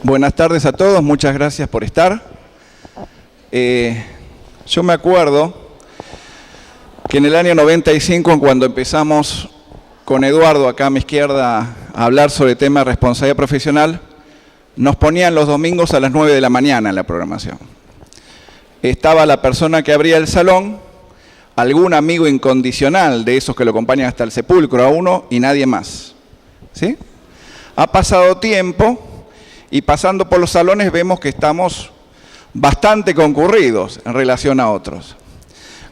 Buenas tardes a todos, muchas gracias por estar. Yo me acuerdo que en el año 95, cuando empezamos con Eduardo, acá a mi izquierda, a hablar sobre el tema de responsabilidad profesional, nos ponían los domingos a las 9 de la mañana en la programación. Estaba la persona que abría el salón, algún amigo incondicional de esos que lo acompañan hasta el sepulcro a uno y nadie más. ¿Sí? Ha pasado tiempo y pasando por los salones vemos que estamos bastante concurridos en relación a otros.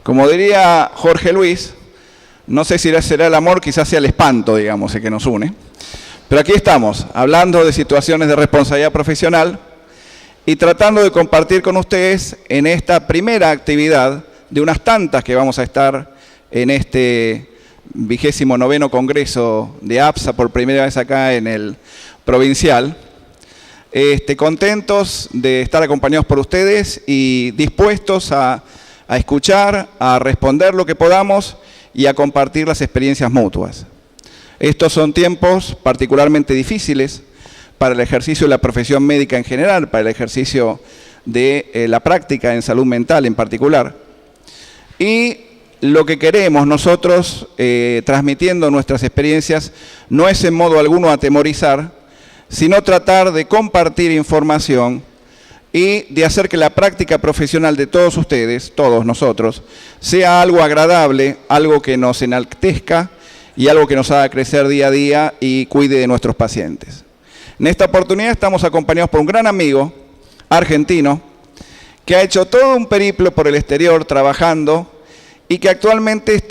Como diría Jorge Luis, no sé si será el amor, quizás sea el espanto, digamos, el que nos une. Pero aquí estamos, hablando de situaciones de responsabilidad profesional y tratando de compartir con ustedes en esta primera actividad de unas tantas que vamos a estar en este 29º Congreso de APSA, por primera vez acá en el provincial. Contentos de estar acompañados por ustedes y dispuestos a escuchar, a responder lo que podamos y a compartir las experiencias mutuas. Estos son tiempos particularmente difíciles para el ejercicio de la profesión médica en general, para el ejercicio de la práctica en salud mental en particular. Y lo que queremos nosotros, transmitiendo nuestras experiencias, no es en modo alguno atemorizar, sino tratar de compartir información y de hacer que la práctica profesional de todos ustedes, todos nosotros, sea algo agradable, algo que nos enaltezca y algo que nos haga crecer día a día y cuide de nuestros pacientes. En esta oportunidad estamos acompañados por un gran amigo argentino que ha hecho todo un periplo por el exterior trabajando y que actualmente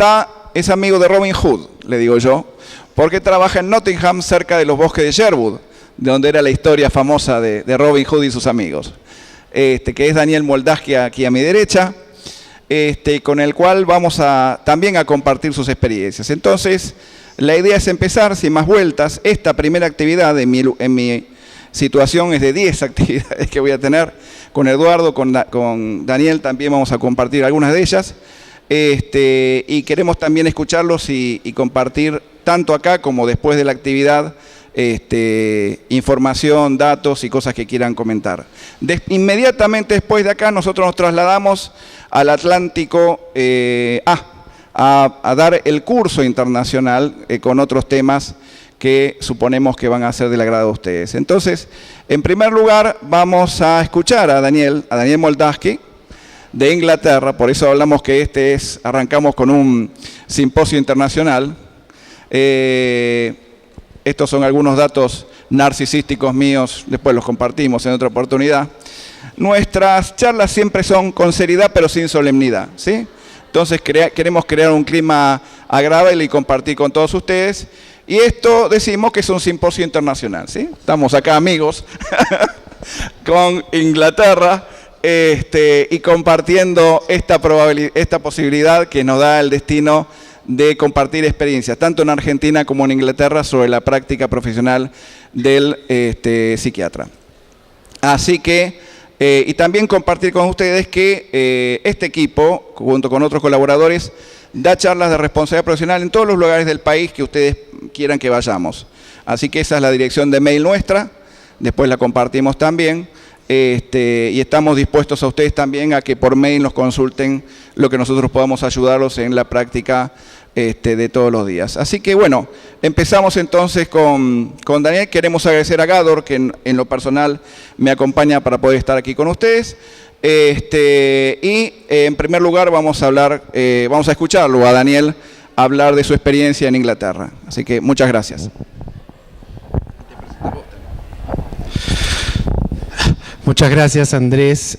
es amigo de Robin Hood, le digo yo, porque trabaja en Nottingham, cerca de los bosques de Sherwood, de donde era la historia famosa de Robin Hood y sus amigos, que es Daniel Moldaski aquí a mi derecha, con el cual vamos también a compartir sus experiencias. Entonces, la idea es empezar, sin más vueltas, esta primera actividad en mi situación es de 10 actividades que voy a tener con Eduardo, con Daniel también vamos a compartir algunas de ellas, y queremos también escucharlos y compartir tanto acá como después de la actividad información, datos y cosas que quieran comentar. Inmediatamente después de acá nosotros nos trasladamos al Atlántico a dar el curso internacional con otros temas que suponemos que van a ser del agrado de ustedes. Entonces, en primer lugar vamos a escuchar a Daniel Moldaski de Inglaterra, por eso hablamos que arrancamos con un simposio internacional. Estos son algunos datos narcisísticos míos, después los compartimos en otra oportunidad. Nuestras charlas siempre son con seriedad pero sin solemnidad, ¿sí? Entonces queremos crear un clima agradable y compartir con todos ustedes. Y esto decimos que es un simposio internacional, ¿sí? Estamos acá amigos con Inglaterra y compartiendo esta posibilidad que nos da el destino de compartir experiencias, tanto en Argentina como en Inglaterra, sobre la práctica profesional del psiquiatra. Así que, y también compartir con ustedes que este equipo, junto con otros colaboradores, da charlas de responsabilidad profesional en todos los lugares del país que ustedes quieran que vayamos. Así que esa es la dirección de mail nuestra, después la compartimos también. Y estamos dispuestos a ustedes también a que por mail nos consulten lo que nosotros podamos ayudarlos en la práctica de todos los días. Así que bueno, empezamos entonces con Daniel. Queremos agradecer a Gador, que en lo personal me acompaña para poder estar aquí con ustedes. En primer lugar vamos a escucharlo a Daniel hablar de su experiencia en Inglaterra. Así que muchas gracias. Muchas gracias, Andrés.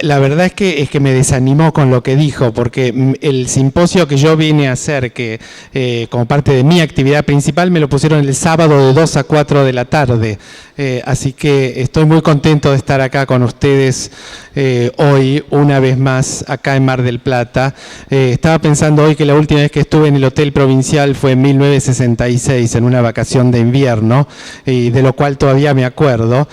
La verdad es que me desanimó con lo que dijo, porque el simposio que yo vine a hacer, que como parte de mi actividad principal, me lo pusieron el sábado de 2 a 4 de la tarde. Así que estoy muy contento de estar acá con ustedes hoy, una vez más, acá en Mar del Plata. Estaba pensando hoy que la última vez que estuve en el Hotel Provincial fue en 1966, en una vacación de invierno, y de lo cual todavía me acuerdo.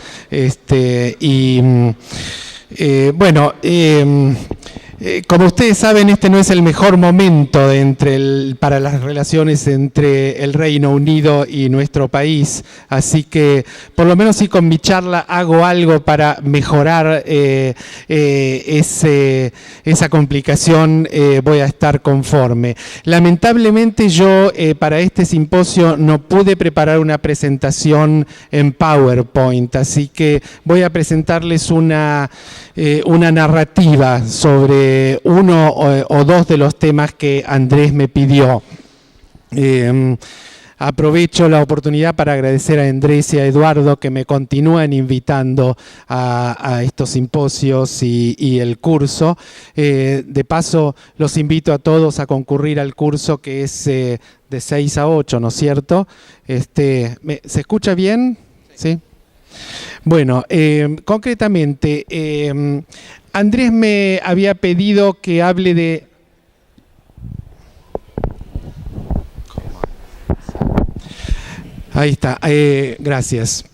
Como ustedes saben, este no es el mejor momento para las relaciones entre el Reino Unido y nuestro país, así que por lo menos si con mi charla hago algo para mejorar esa complicación, voy a estar conforme. Lamentablemente yo para este simposio no pude preparar una presentación en PowerPoint, así que voy a presentarles una narrativa sobre uno o dos de los temas que Andrés me pidió. Aprovecho la oportunidad para agradecer a Andrés y a Eduardo que me continúan invitando a estos simposios y el curso. De paso, los invito a todos a concurrir al curso que es de 6 a 8, ¿no es cierto? ¿Se escucha bien? ¿Sí? Bueno, concretamente, Andrés me había pedido que hable de... Ahí está, gracias.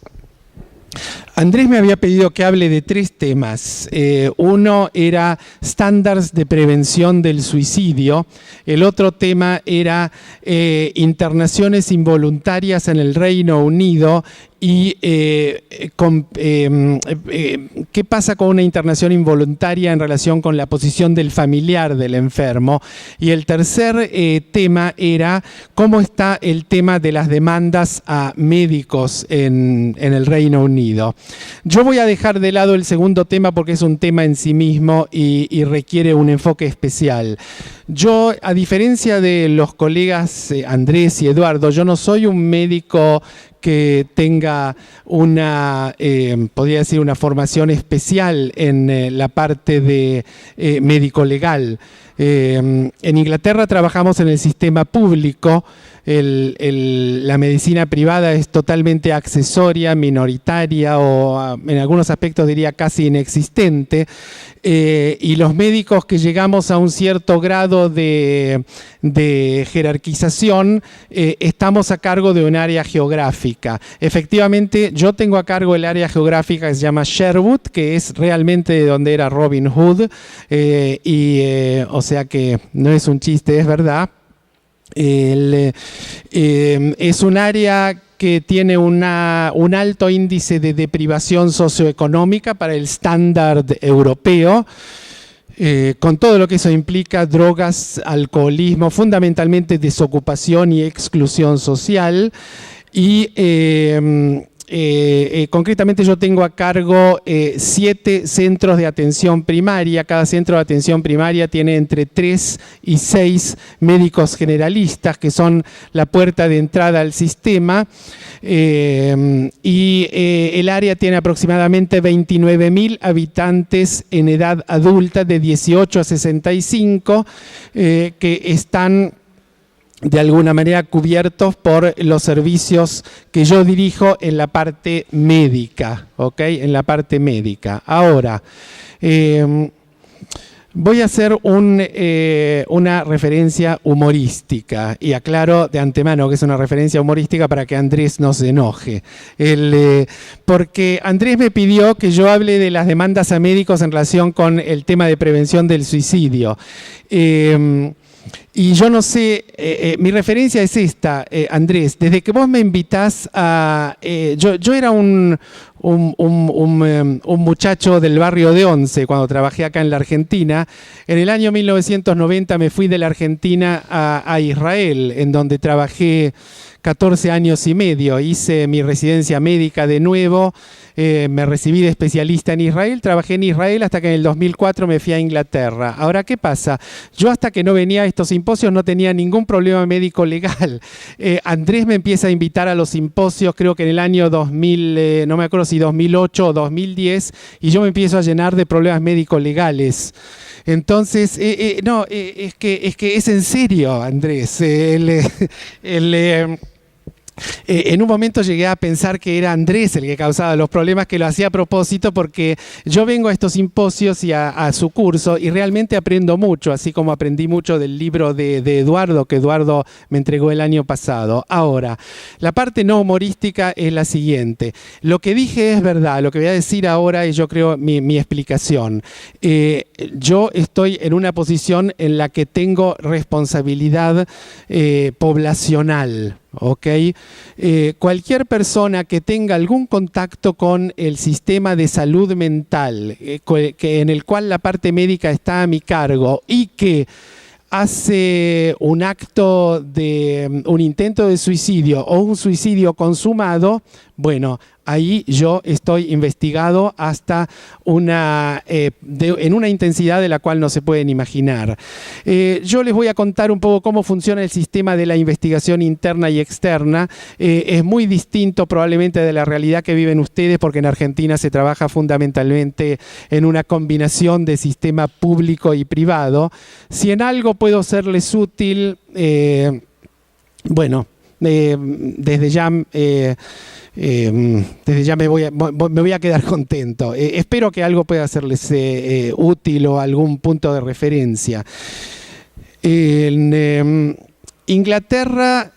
Andrés me había pedido que hable de 3 temas. Uno era estándares de prevención del suicidio. El otro tema era internaciones involuntarias en el Reino Unido y qué pasa con una internación involuntaria en relación con la posición del familiar del enfermo. Y el tercer tema era cómo está el tema de las demandas a médicos en el Reino Unido. Yo voy a dejar de lado el segundo tema porque es un tema en sí mismo y requiere un enfoque especial. Yo, a diferencia de los colegas Andrés y Eduardo, yo no soy un médico que tenga podría decir, una formación especial en la parte de médico legal. En Inglaterra trabajamos en el sistema público. La medicina privada es totalmente accesoria, minoritaria o en algunos aspectos diría casi inexistente. Y los médicos que llegamos a un cierto grado de jerarquización estamos a cargo de un área geográfica. Efectivamente, yo tengo a cargo el área geográfica que se llama Sherwood, que es realmente de donde era Robin Hood, o sea que no es un chiste, es verdad. Es un área que tiene un alto índice de deprivación socioeconómica para el estándar europeo, con todo lo que eso implica: drogas, alcoholismo, fundamentalmente desocupación y exclusión social. Y concretamente yo tengo a cargo 7 centros de atención primaria. Cada centro de atención primaria tiene entre 3 y 6 médicos generalistas que son la puerta de entrada al sistema. El área tiene aproximadamente 29.000 habitantes en edad adulta de 18 a 65 que están de alguna manera cubiertos por los servicios que yo dirijo en la parte médica, ¿ok? En la parte médica. Ahora, voy a hacer una referencia humorística y aclaro de antemano que es una referencia humorística para que Andrés no se enoje. Porque Andrés me pidió que yo hable de las demandas a médicos en relación con el tema de prevención del suicidio. Y yo no sé, mi referencia es esta, Andrés. Desde que vos me invitás a... yo era un muchacho del barrio de Once cuando trabajé acá en la Argentina. En el año 1990 me fui de la Argentina a Israel, en donde trabajé 14 años y medio. Hice mi residencia médica de nuevo. Me recibí de especialista en Israel, trabajé en Israel hasta que en el 2004 me fui a Inglaterra. Ahora, ¿qué pasa? Yo hasta que no venía a estos simposios no tenía ningún problema médico legal. Andrés me empieza a invitar a los simposios, creo que en el año 2000, no me acuerdo si 2008 o 2010, y yo me empiezo a llenar de problemas médico legales. Entonces, no, es que es en serio, Andrés. En un momento llegué a pensar que era Andrés el que causaba los problemas, que lo hacía a propósito, porque yo vengo a estos simposios y a su curso y realmente aprendo mucho, así como aprendí mucho del libro de Eduardo, que Eduardo me entregó el año pasado. Ahora, la parte no humorística es la siguiente. Lo que dije es verdad, lo que voy a decir ahora es, yo creo, mi explicación. Yo estoy en una posición en la que tengo responsabilidad poblacional. ¿Ok? Cualquier persona que tenga algún contacto con el sistema de salud mental, en el cual la parte médica está a mi cargo y que hace un acto de un intento de suicidio o un suicidio consumado, bueno, ahí yo estoy investigado hasta en una intensidad de la cual no se pueden imaginar. Yo les voy a contar un poco cómo funciona el sistema de la investigación interna y externa. Es muy distinto probablemente de la realidad que viven ustedes, porque en Argentina se trabaja fundamentalmente en una combinación de sistema público y privado. Si en algo puedo serles útil, bueno, desde ya me voy a quedar contento. Espero que algo pueda serles útil o algún punto de referencia. En Inglaterra,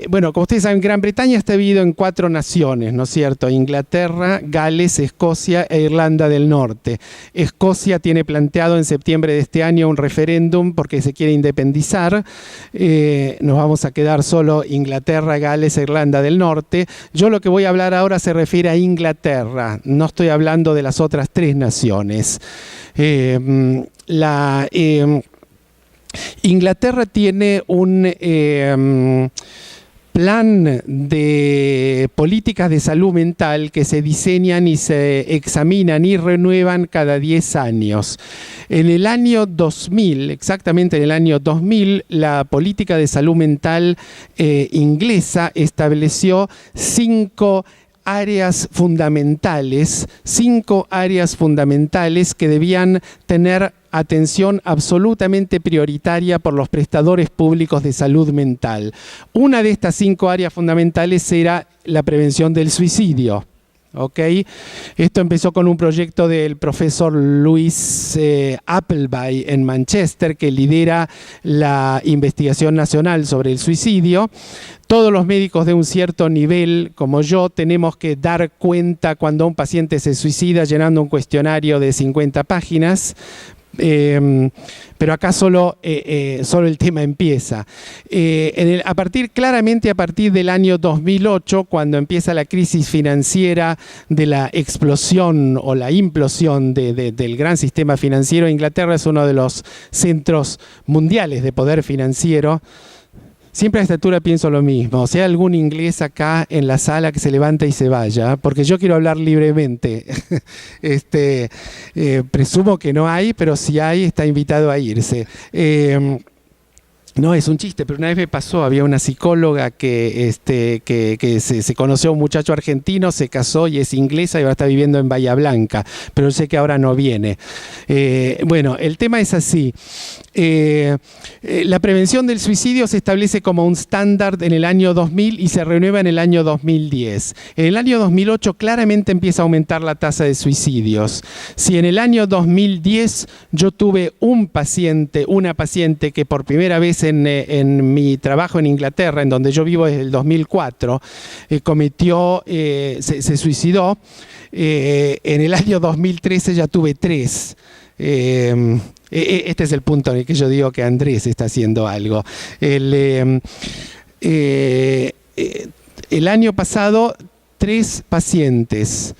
bueno, como ustedes saben, Gran Bretaña está dividido en 4 naciones, ¿no es cierto? Inglaterra, Gales, Escocia e Irlanda del Norte. Escocia tiene planteado en septiembre de este año un referéndum porque se quiere independizar. Nos vamos a quedar solo Inglaterra, Gales e Irlanda del Norte. Yo lo que voy a hablar ahora se refiere a Inglaterra. No estoy hablando de las otras 3 naciones. Inglaterra tiene un plan de políticas de salud mental que se diseñan y se examinan y renuevan cada 10 años. En el año 2000, exactamente en el año 2000, la política de salud mental inglesa estableció 5 áreas fundamentales que debían tener atención absolutamente prioritaria por los prestadores públicos de salud mental. Una de estas 5 áreas fundamentales era la prevención del suicidio. ¿Okay? Esto empezó con un proyecto del profesor Louis Appleby en Manchester, que lidera la investigación nacional sobre el suicidio. Todos los médicos de un cierto nivel, como yo, tenemos que dar cuenta cuando un paciente se suicida llenando un cuestionario de 50 páginas. Pero acá solo el tema empieza. Claramente a partir del año 2008, cuando empieza la crisis financiera de la explosión o la implosión del gran sistema financiero, Inglaterra es uno de los centros mundiales de poder financiero. Siempre a esta altura pienso lo mismo. Si hay algún inglés acá en la sala, que se levante y se vaya, porque yo quiero hablar libremente. Presumo que no hay, pero si hay, está invitado a irse. No, es un chiste, pero una vez me pasó, había una psicóloga que se conoció a un muchacho argentino, se casó y es inglesa y ahora está viviendo en Bahía Blanca, pero sé que ahora no viene. Bueno, el tema es así. La prevención del suicidio se establece como un estándar en el año 2000 y se renueva en el año 2010. En el año 2008 claramente empieza a aumentar la tasa de suicidios. Si en el año 2010 yo tuve una paciente que por primera vez en mi trabajo en Inglaterra, en donde yo vivo desde el 2004, se suicidó. En el año 2013 ya tuve 3. Este es el punto en el que yo digo que Andrés está haciendo algo. El año pasado, 3 pacientes.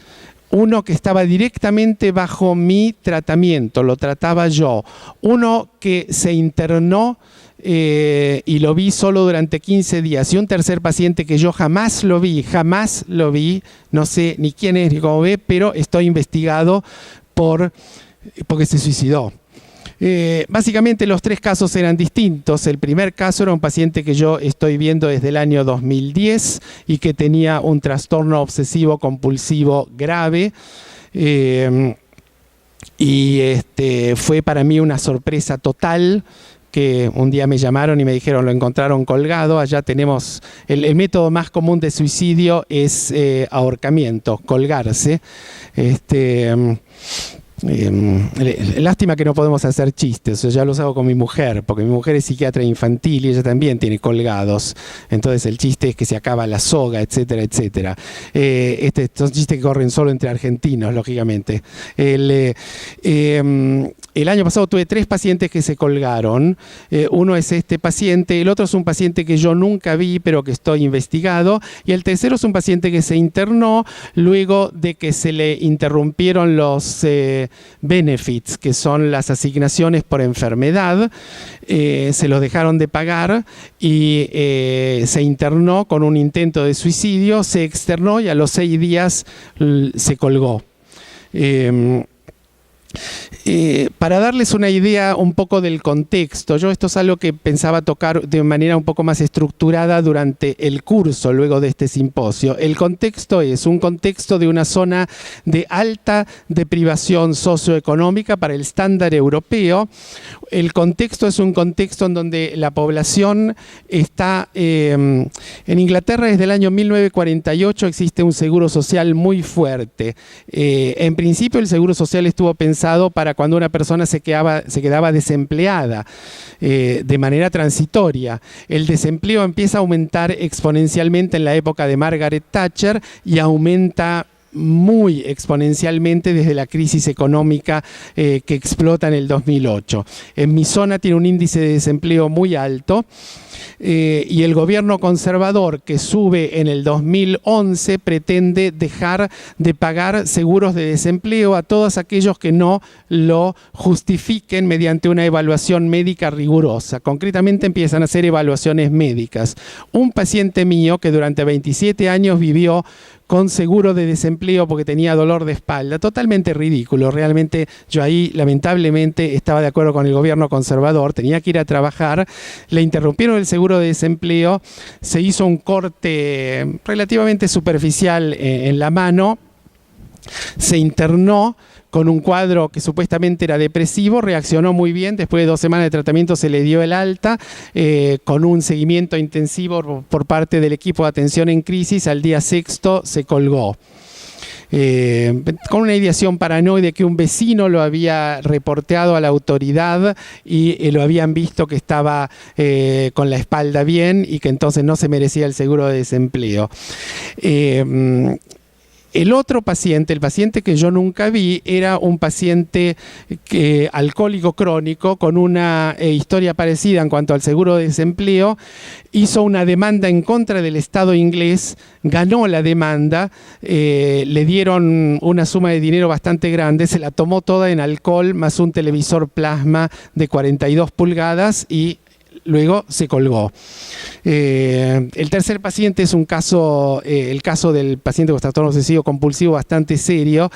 Uno que estaba directamente bajo mi tratamiento, lo trataba yo. Uno que se internó y lo vi solo durante 15 días. Y un tercer paciente que yo jamás lo vi, no sé ni quién es ni cómo ve, pero estoy investigado porque se suicidó. Básicamente los 3 casos eran distintos. El primer caso era un paciente que yo estoy viendo desde el año 2010 y que tenía un trastorno obsesivo compulsivo grave. Fue para mí una sorpresa total que un día me llamaron y me dijeron lo encontraron colgado. Allá tenemos, el método más común de suicidio es ahorcamiento, colgarse. Lástima que no podemos hacer chistes, o sea, ya los hago con mi mujer, porque mi mujer es psiquiatra infantil y ella también tiene colgados, entonces el chiste es que se acaba la soga, etcétera, etcétera. Son chistes que corren solo entre argentinos, lógicamente. El año pasado tuve 3 pacientes que se colgaron. Uno es este paciente, el otro es un paciente que yo nunca vi, pero que estoy investigado, y el tercero es un paciente que se internó luego de que se le interrumpieron los benefits, que son las asignaciones por enfermedad. Se los dejaron de pagar y se internó con un intento de suicidio, se externó y a los 6 días se colgó. Para darles una idea un poco del contexto, yo esto es algo que pensaba tocar de manera un poco más estructurada durante el curso, luego de este simposio. El contexto es un contexto de una zona de alta deprivación socioeconómica para el estándar europeo. El contexto es un contexto en donde la población está... en Inglaterra desde el año 1948 existe un seguro social muy fuerte. En principio el seguro social estuvo pensado para cuando una persona se quedaba desempleada de manera transitoria. El desempleo empieza a aumentar exponencialmente en la época de Margaret Thatcher y aumenta muy exponencialmente desde la crisis económica que explota en el 2008. En mi zona tiene un índice de desempleo muy alto. Y el gobierno conservador que sube en el 2011 pretende dejar de pagar seguros de desempleo a todos aquellos que no lo justifiquen mediante una evaluación médica rigurosa. Concretamente empiezan a hacer evaluaciones médicas. Un paciente mío que durante 27 años vivió con seguro de desempleo porque tenía dolor de espalda, totalmente ridículo. Realmente yo ahí lamentablemente estaba de acuerdo con el gobierno conservador, tenía que ir a trabajar, le interrumpieron el seguro de desempleo, se hizo un corte relativamente superficial en la mano, se internó con un cuadro que supuestamente era depresivo, reaccionó muy bien, después de 2 semanas de tratamiento se le dio el alta, con un seguimiento intensivo por parte del equipo de atención en crisis, al día 6º se colgó. Con una ideación paranoide que un vecino lo había reporteado a la autoridad y lo habían visto que estaba con la espalda bien y que entonces no se merecía el seguro de desempleo. El otro paciente, el paciente que yo nunca vi, era un paciente alcohólico crónico con una historia parecida en cuanto al seguro de desempleo. Hizo una demanda en contra del Estado inglés, ganó la demanda, le dieron una suma de dinero bastante grande, se la tomó toda en alcohol más un televisor plasma de 42 pulgadas y luego se colgó. El tercer paciente es un caso, el caso del paciente con trastorno obsesivo compulsivo bastante serio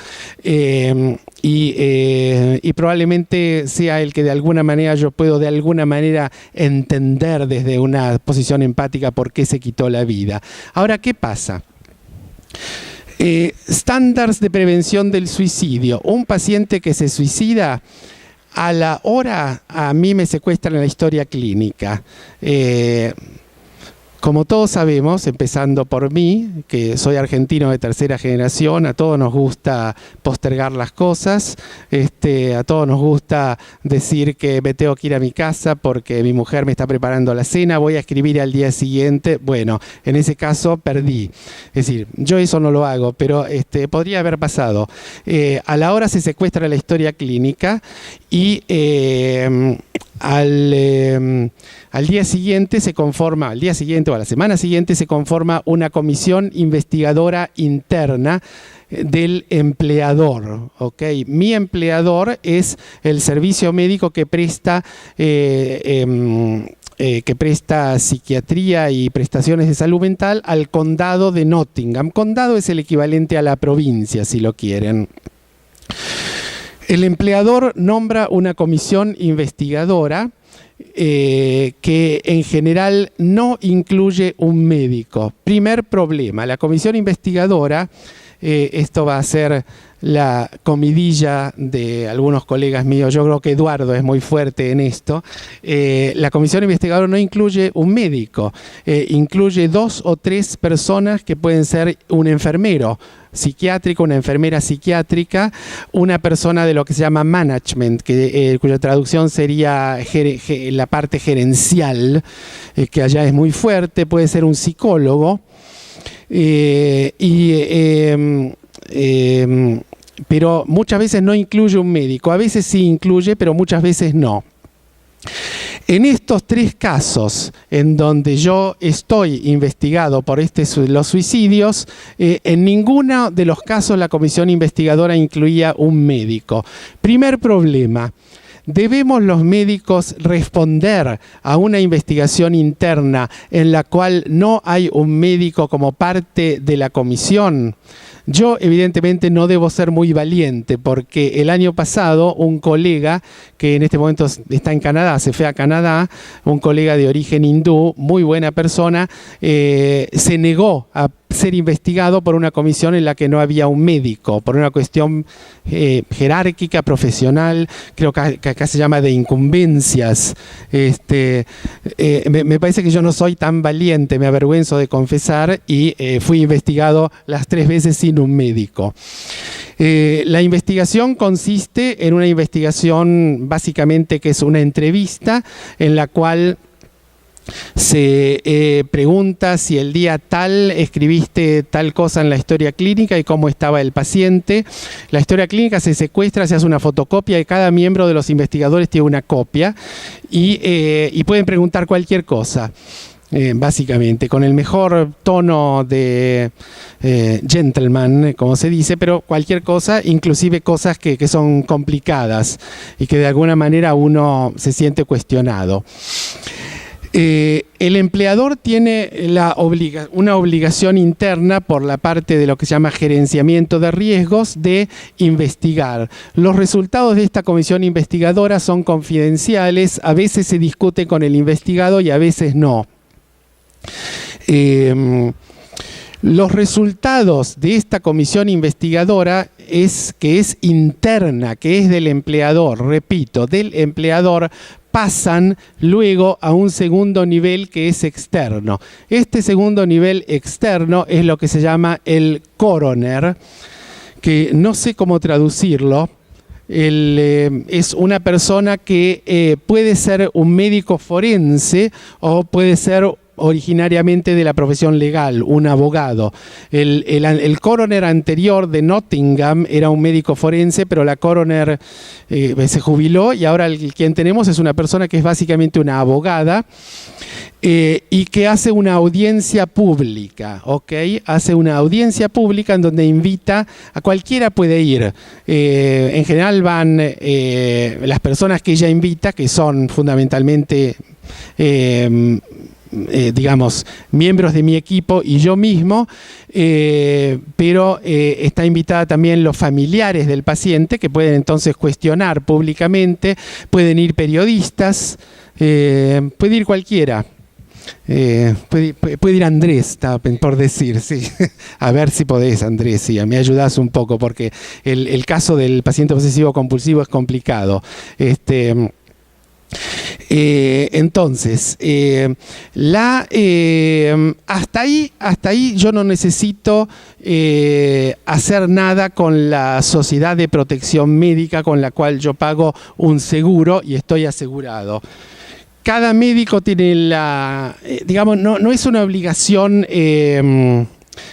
y probablemente sea el que de alguna manera yo puedo de alguna manera entender desde una posición empática por qué se quitó la vida. Ahora, ¿qué pasa? Estándares de prevención del suicidio. Un paciente que se suicida, a la hora a mí me secuestran la historia clínica. Como todos sabemos, empezando por mí, que soy argentino de tercera generación, a todos nos gusta postergar las cosas, a todos nos gusta decir que me tengo que ir a mi casa porque mi mujer me está preparando la cena, voy a escribir al día siguiente. Bueno, en ese caso perdí. Es decir, yo eso no lo hago, pero podría haber pasado. A la hora se secuestra la historia clínica y al día siguiente se conforma, al día siguiente o a la semana siguiente se conforma una comisión investigadora interna del empleador, ¿ok? Mi empleador es el servicio médico que presta psiquiatría y prestaciones de salud mental al condado de Nottingham. Condado es el equivalente a la provincia, si lo quieren. El empleador nombra una comisión investigadora que en general no incluye un médico. Primer problema, la comisión investigadora, esto va a ser la comidilla de algunos colegas míos, yo creo que Eduardo es muy fuerte en esto, la comisión investigadora no incluye un médico, incluye 2 o 3 personas que pueden ser un enfermero psiquiátrico, una enfermera psiquiátrica, una persona de lo que se llama management, cuya traducción sería la parte gerencial, que allá es muy fuerte, puede ser un psicólogo, pero muchas veces no incluye un médico, a veces sí incluye, pero muchas veces no. En estos 3 casos en donde yo estoy investigado por los suicidios, en ninguno de los casos la comisión investigadora incluía un médico. Primer problema. ¿Debemos los médicos responder a una investigación interna en la cual no hay un médico como parte de la comisión? Yo evidentemente no debo ser muy valiente porque el año pasado un colega que en este momento está en Canadá, se fue a Canadá, un colega de origen hindú, muy buena persona, se negó a ser investigado por una comisión en la que no había un médico, por una cuestión jerárquica, profesional, creo que acá se llama de incumbencias. Me parece que yo no soy tan valiente, me avergüenzo de confesar, y fui investigado las 3 veces sin un médico. La investigación consiste en una investigación básicamente que es una entrevista en la cual se pregunta si el día tal escribiste tal cosa en la historia clínica y cómo estaba el paciente. La historia clínica se secuestra, se hace una fotocopia y cada miembro de los investigadores tiene una copia y pueden preguntar cualquier cosa. Básicamente, con el mejor tono de gentleman, como se dice, pero cualquier cosa, inclusive cosas que son complicadas y que de alguna manera uno se siente cuestionado. El empleador tiene una obligación interna por la parte de lo que se llama gerenciamiento de riesgos de investigar. Los resultados de esta comisión investigadora son confidenciales, a veces se discute con el investigado y a veces no. Los resultados de esta comisión investigadora que es interna, que es del empleador, repito, del empleador, pasan luego a un segundo nivel que es externo. Este segundo nivel externo es lo que se llama el coroner, que no sé cómo traducirlo. Es una persona que puede ser un médico forense o puede ser originariamente de la profesión legal, un abogado. El coroner anterior de Nottingham era un médico forense, pero la coroner se jubiló y ahora quien tenemos es una persona que es básicamente una abogada y que hace una audiencia pública, ¿ok? Hace una audiencia pública en donde invita a cualquiera, puede ir. En general van las personas que ella invita, que son fundamentalmente digamos, miembros de mi equipo y yo mismo, pero está invitada también los familiares del paciente que pueden entonces cuestionar públicamente, pueden ir periodistas, puede ir cualquiera. Puede ir Andrés, estaba por decir, sí. A ver si podés, Andrés, sí, me ayudás un poco porque el caso del paciente obsesivo compulsivo es complicado. Entonces, hasta ahí yo no necesito hacer nada con la sociedad de protección médica con la cual yo pago un seguro y estoy asegurado. Cada médico tiene digamos, no es una obligación,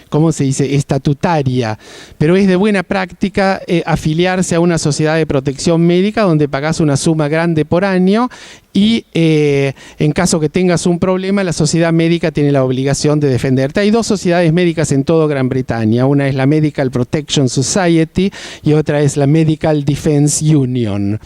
¿cómo se dice?, estatutaria, pero es de buena práctica afiliarse a una sociedad de protección médica donde pagás una suma grande por año y en caso que tengas un problema, la sociedad médica tiene la obligación de defenderte. Hay 2 sociedades médicas en toda Gran Bretaña, una es la Medical Protection Society y otra es la Medical Defense Union.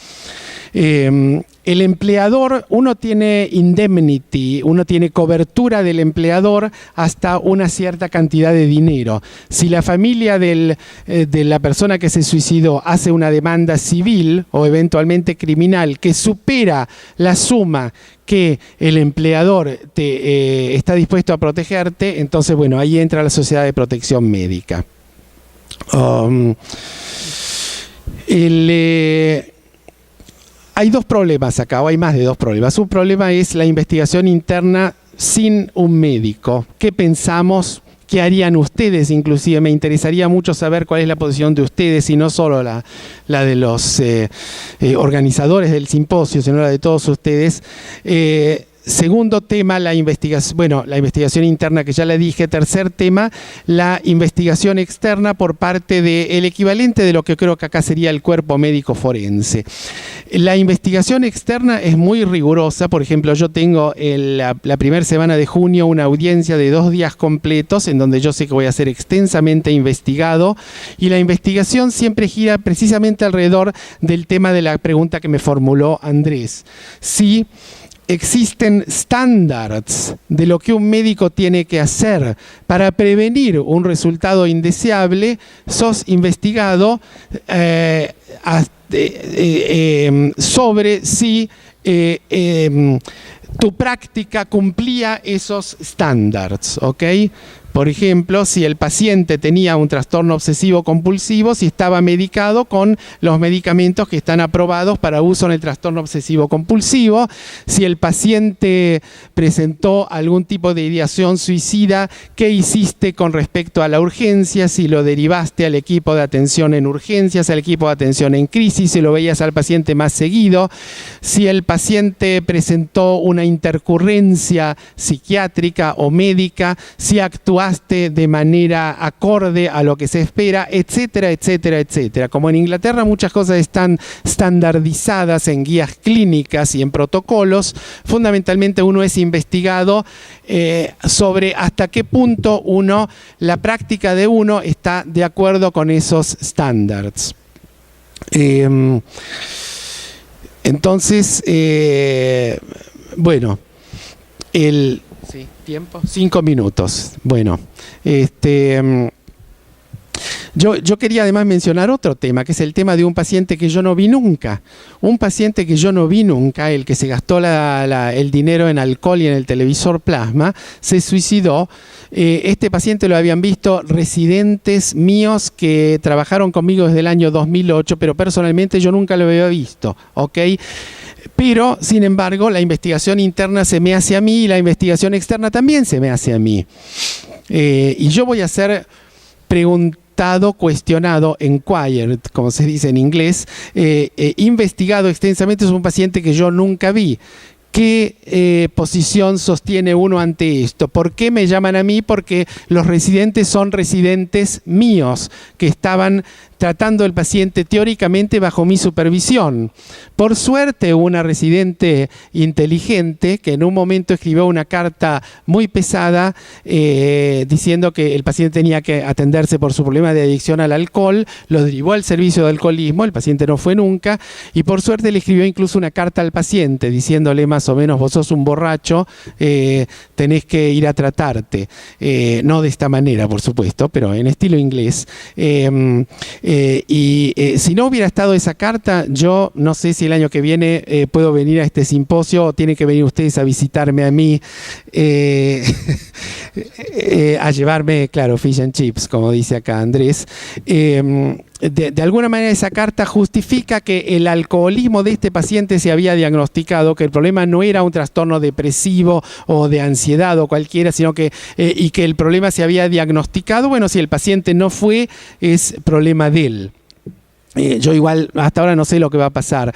El empleador, uno tiene indemnity, uno tiene cobertura del empleador hasta una cierta cantidad de dinero. Si la familia de la persona que se suicidó hace una demanda civil o eventualmente criminal que supera la suma que el empleador está dispuesto a protegerte, entonces bueno, ahí entra la sociedad de protección médica. Hay dos problemas acá, o hay más de dos problemas. Un problema es la investigación interna sin un médico. ¿Qué pensamos? ¿Qué harían ustedes? Inclusive me interesaría mucho saber cuál es la posición de ustedes y no solo la de los organizadores del simposio, sino la de todos ustedes. Segundo tema, la investigación interna, que ya le dije. Tercer tema, la investigación externa por parte del equivalente de lo que creo que acá sería el cuerpo médico forense. La investigación externa es muy rigurosa. Por ejemplo, yo tengo la primera semana de junio una audiencia de 2 días completos en donde yo sé que voy a ser extensamente investigado, y la investigación siempre gira precisamente alrededor del tema de la pregunta que me formuló Andrés. Si existen estándares de lo que un médico tiene que hacer para prevenir un resultado indeseable, sos investigado sobre si tu práctica cumplía esos estándares, ¿ok? Por ejemplo, si el paciente tenía un trastorno obsesivo compulsivo, si estaba medicado con los medicamentos que están aprobados para uso en el trastorno obsesivo compulsivo, si el paciente presentó algún tipo de ideación suicida, ¿qué hiciste con respecto a la urgencia? Si lo derivaste al equipo de atención en urgencias, al equipo de atención en crisis, si lo veías al paciente más seguido, si el paciente presentó una intercurrencia psiquiátrica o médica, si actuaste de manera acorde a lo que se espera, etcétera, etcétera, etcétera. Como en Inglaterra muchas cosas están estandarizadas en guías clínicas y en protocolos, fundamentalmente uno es investigado sobre hasta qué punto la práctica de uno está de acuerdo con esos estándares. Entonces, bueno, ¿sí? ¿Tiempo? 5 minutos. Bueno, yo quería además mencionar otro tema, que es el tema de un paciente que yo no vi nunca. Un paciente que yo no vi nunca, el que se gastó el dinero en alcohol y en el televisor plasma, se suicidó. Este paciente lo habían visto residentes míos que trabajaron conmigo desde el año 2008, pero personalmente yo nunca lo había visto, ¿ok? Pero, sin embargo, la investigación interna se me hace a mí y la investigación externa también se me hace a mí. Y yo voy a ser preguntado, cuestionado, inquired, como se dice en inglés, investigado extensamente. Es un paciente que yo nunca vi. ¿Qué posición sostiene uno ante esto? ¿Por qué me llaman a mí? Porque los residentes son residentes míos que estaban tratando el paciente teóricamente bajo mi supervisión. Por suerte, una residente inteligente que en un momento escribió una carta muy pesada diciendo que el paciente tenía que atenderse por su problema de adicción al alcohol, lo derivó al servicio de alcoholismo, el paciente no fue nunca, y por suerte le escribió incluso una carta al paciente diciéndole más o menos: vos sos un borracho, tenés que ir a tratarte. No de esta manera, por supuesto, pero en estilo inglés. Si no hubiera estado esa carta, yo no sé si el año que viene puedo venir a este simposio o tienen que venir ustedes a visitarme a mí, a llevarme, claro, fish and chips, como dice acá Andrés. De alguna manera esa carta justifica que el alcoholismo de este paciente se había diagnosticado, que el problema no era un trastorno depresivo o de ansiedad o cualquiera, sino que y que el problema se había diagnosticado. Bueno, si el paciente no fue, es problema de él. Yo igual hasta ahora no sé lo que va a pasar.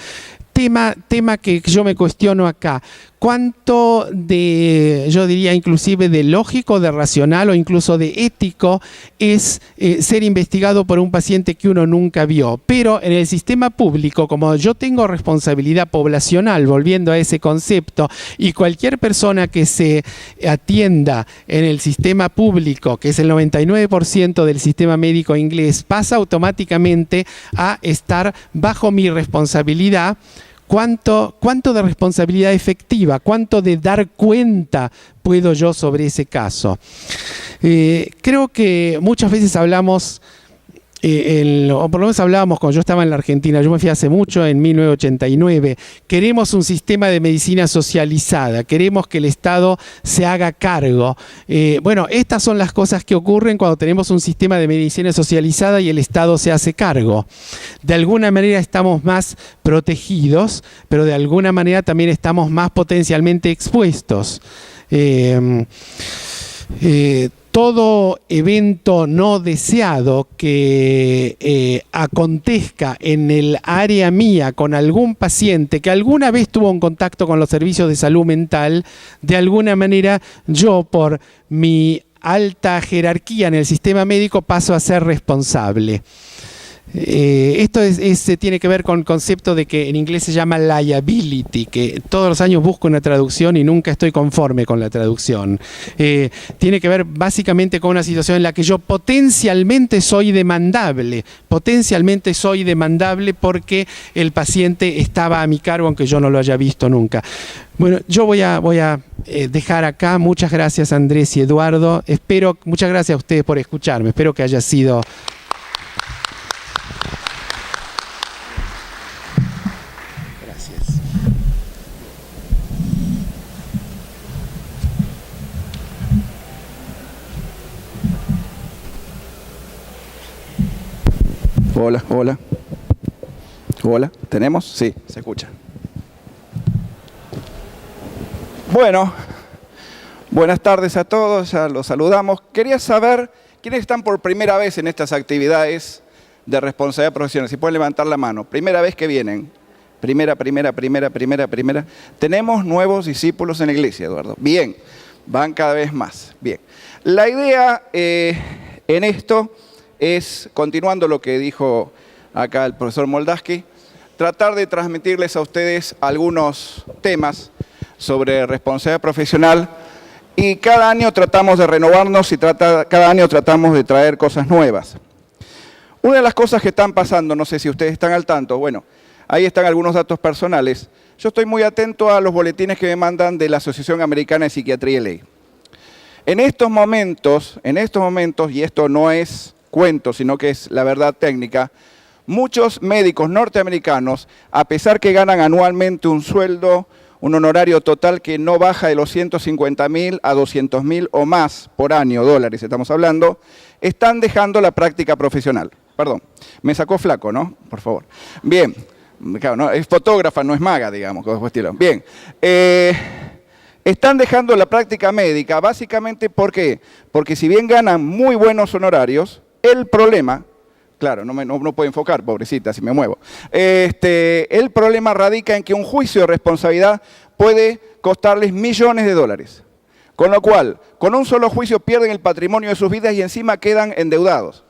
Tema que yo me cuestiono acá. ¿Cuánto de, yo diría inclusive de lógico, de racional o incluso de ético es ser investigado por un paciente que uno nunca vio? Pero en el sistema público, como yo tengo responsabilidad poblacional, volviendo a ese concepto, y cualquier persona que se atienda en el sistema público, que es el 99% del sistema médico inglés, pasa automáticamente a estar bajo mi responsabilidad. ¿Cuánto de responsabilidad efectiva, cuánto de dar cuenta puedo yo sobre ese caso? Creo que muchas veces hablamos o por lo menos hablábamos cuando yo estaba en la Argentina, yo me fui hace mucho, en 1989, queremos un sistema de medicina socializada, queremos que el Estado se haga cargo. Bueno, estas son las cosas que ocurren cuando tenemos un sistema de medicina socializada y el Estado se hace cargo. De alguna manera estamos más protegidos, pero de alguna manera también estamos más potencialmente expuestos. Todo evento no deseado que acontezca en el área mía con algún paciente que alguna vez tuvo un contacto con los servicios de salud mental, de alguna manera yo, por mi alta jerarquía en el sistema médico, paso a ser responsable. Esto tiene que ver con el concepto de que en inglés se llama liability, que todos los años busco una traducción y nunca estoy conforme con la traducción. Tiene que ver básicamente con una situación en la que yo potencialmente soy demandable porque el paciente estaba a mi cargo aunque yo no lo haya visto nunca. Bueno, yo voy a dejar acá. Muchas gracias, Andrés y Eduardo. Muchas gracias a ustedes por escucharme. Espero que haya sido... Hola, hola. Hola, ¿tenemos? Sí, se escucha. Bueno, buenas tardes a todos, ya los saludamos. Quería saber quiénes están por primera vez en estas actividades de responsabilidad profesional. Si pueden levantar la mano. Primera vez que vienen. Primera. Tenemos nuevos discípulos en la iglesia, Eduardo. Bien, van cada vez más. Bien. La idea en esto es, continuando lo que dijo acá el profesor Moldaski, tratar de transmitirles a ustedes algunos temas sobre responsabilidad profesional, y cada año tratamos de renovarnos y cada año tratamos de traer cosas nuevas. Una de las cosas que están pasando, no sé si ustedes están al tanto, bueno, ahí están algunos datos personales. Yo estoy muy atento a los boletines que me mandan de la Asociación Americana de Psiquiatría y Ley. En estos momentos, y esto no es cuento, sino que es la verdad técnica, muchos médicos norteamericanos, a pesar que ganan anualmente un sueldo, un honorario total que no baja de los 150.000 a 200.000 o más por año, dólares estamos hablando, están dejando la práctica profesional. Perdón, me sacó flaco, ¿no? Por favor. Bien, claro, ¿no? Es fotógrafa, no es maga, digamos. Bien, están dejando la práctica médica, básicamente, ¿por qué? Porque si bien ganan muy buenos honorarios, el problema, claro, no puedo enfocar, pobrecita, si me muevo. El problema radica en que un juicio de responsabilidad puede costarles millones de dólares. Con lo cual, con un solo juicio pierden el patrimonio de sus vidas y encima quedan endeudados.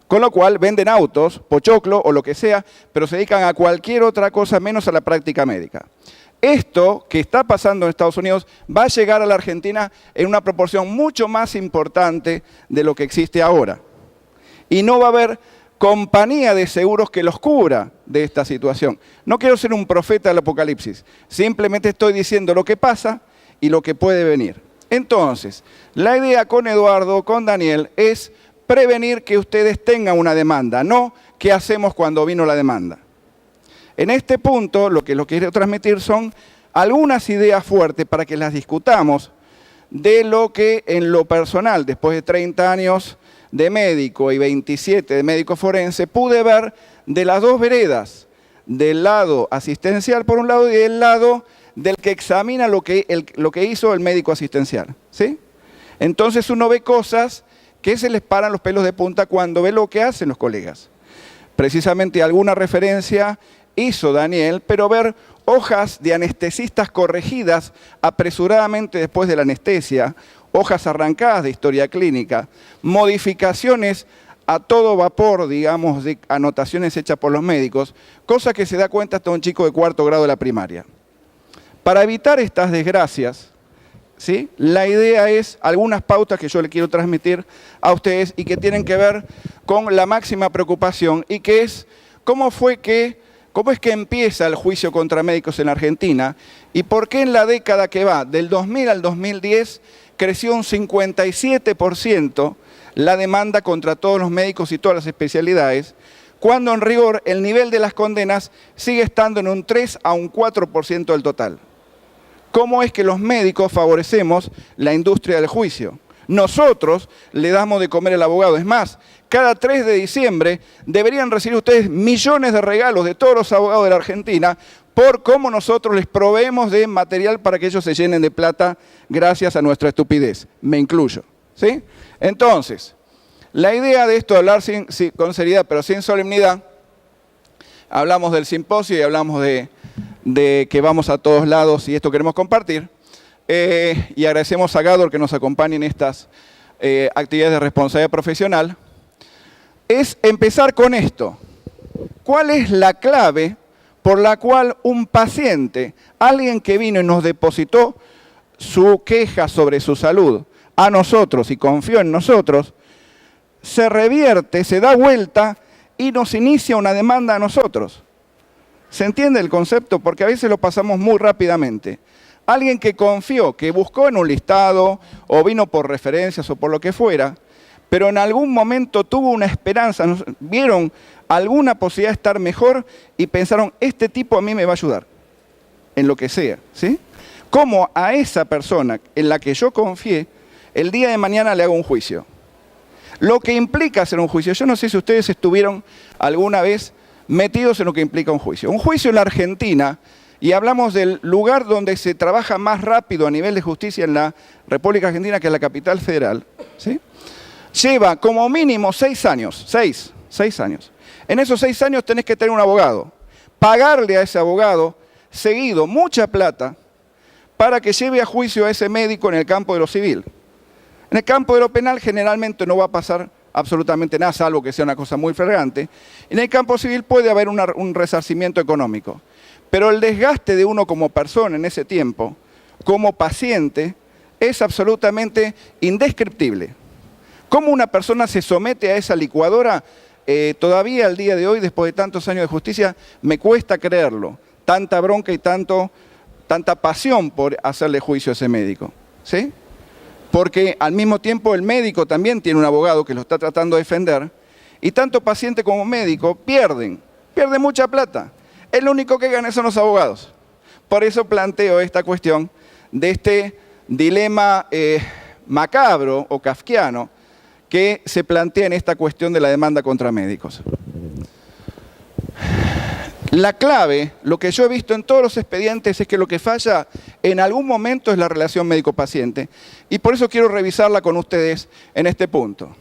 Con lo cual venden autos, pochoclo o lo que sea, pero se dedican a cualquier otra cosa menos a la práctica médica. Esto que está pasando en Estados Unidos va a llegar a la Argentina en una proporción mucho más importante de lo que existe ahora. Y no va a haber compañía de seguros que los cubra de esta situación. No quiero ser un profeta del apocalipsis, simplemente estoy diciendo lo que pasa y lo que puede venir. Entonces, la idea con Eduardo, con Daniel, es prevenir que ustedes tengan una demanda, no qué hacemos cuando vino la demanda. En este punto, lo que quiero transmitir son algunas ideas fuertes para que las discutamos de lo que en lo personal, después de 30 años de médico y 27 de médico forense, pude ver de las dos veredas, del lado asistencial por un lado y del lado del que examina lo que hizo el médico asistencial, ¿sí? Entonces uno ve cosas que se les paran los pelos de punta cuando ve lo que hacen los colegas. Precisamente alguna referencia hizo Daniel, pero ver hojas de anestesistas corregidas apresuradamente después de la anestesia, hojas arrancadas de historia clínica, modificaciones a todo vapor, digamos, de anotaciones hechas por los médicos, cosa que se da cuenta hasta un chico de 4º grado de la primaria. Para evitar estas desgracias, ¿sí?, la idea es algunas pautas que yo le quiero transmitir a ustedes y que tienen que ver con la máxima preocupación, y que es cómo fue que ¿Cómo es que empieza el juicio contra médicos en Argentina? ¿Y por qué en la década que va, del 2000 al 2010, creció un 57% la demanda contra todos los médicos y todas las especialidades, cuando en rigor el nivel de las condenas sigue estando en un 3 a un 4% del total? ¿Cómo es que los médicos favorecemos la industria del juicio? Nosotros le damos de comer al abogado. Es más, cada 3 de diciembre deberían recibir ustedes millones de regalos de todos los abogados de la Argentina por cómo nosotros les proveemos de material para que ellos se llenen de plata gracias a nuestra estupidez. Me incluyo, ¿sí? Entonces, la idea de esto, hablar con seriedad pero sin solemnidad, hablamos del simposio y hablamos de que vamos a todos lados y esto queremos compartir. Y agradecemos a Gador que nos acompañe en estas actividades de responsabilidad profesional, es empezar con esto. ¿Cuál es la clave por la cual un paciente, alguien que vino y nos depositó su queja sobre su salud a nosotros y confió en nosotros, se revierte, se da vuelta y nos inicia una demanda a nosotros? ¿Se entiende el concepto? Porque a veces lo pasamos muy rápidamente. Alguien que confió, que buscó en un listado o vino por referencias o por lo que fuera, pero en algún momento tuvo una esperanza, vieron alguna posibilidad de estar mejor y pensaron, este tipo a mí me va a ayudar, en lo que sea, ¿sí? ¿Cómo a esa persona en la que yo confié, el día de mañana le hago un juicio? Lo que implica hacer un juicio, yo no sé si ustedes estuvieron alguna vez metidos en lo que implica un juicio. Un juicio en la Argentina, y hablamos del lugar donde se trabaja más rápido a nivel de justicia en la República Argentina, que es la capital federal, ¿sí? Lleva como mínimo 6 años, 6 años. En esos 6 años tenés que tener un abogado, pagarle a ese abogado seguido mucha plata para que lleve a juicio a ese médico en el campo de lo civil. En el campo de lo penal generalmente no va a pasar absolutamente nada, salvo que sea una cosa muy flagrante. En el campo civil puede haber un resarcimiento económico. Pero el desgaste de uno como persona en ese tiempo, como paciente, es absolutamente indescriptible. ¿Cómo una persona se somete a esa licuadora? Todavía al día de hoy, después de tantos años de justicia, me cuesta creerlo. Tanta bronca y tanta pasión por hacerle juicio a ese médico, ¿sí? Porque al mismo tiempo el médico también tiene un abogado que lo está tratando de defender, y tanto paciente como médico pierden mucha plata. El único que gana son los abogados. Por eso planteo esta cuestión de este dilema macabro o kafkiano que se plantea en esta cuestión de la demanda contra médicos. La clave, lo que yo he visto en todos los expedientes, es que lo que falla en algún momento es la relación médico-paciente. Y por eso quiero revisarla con ustedes en este punto.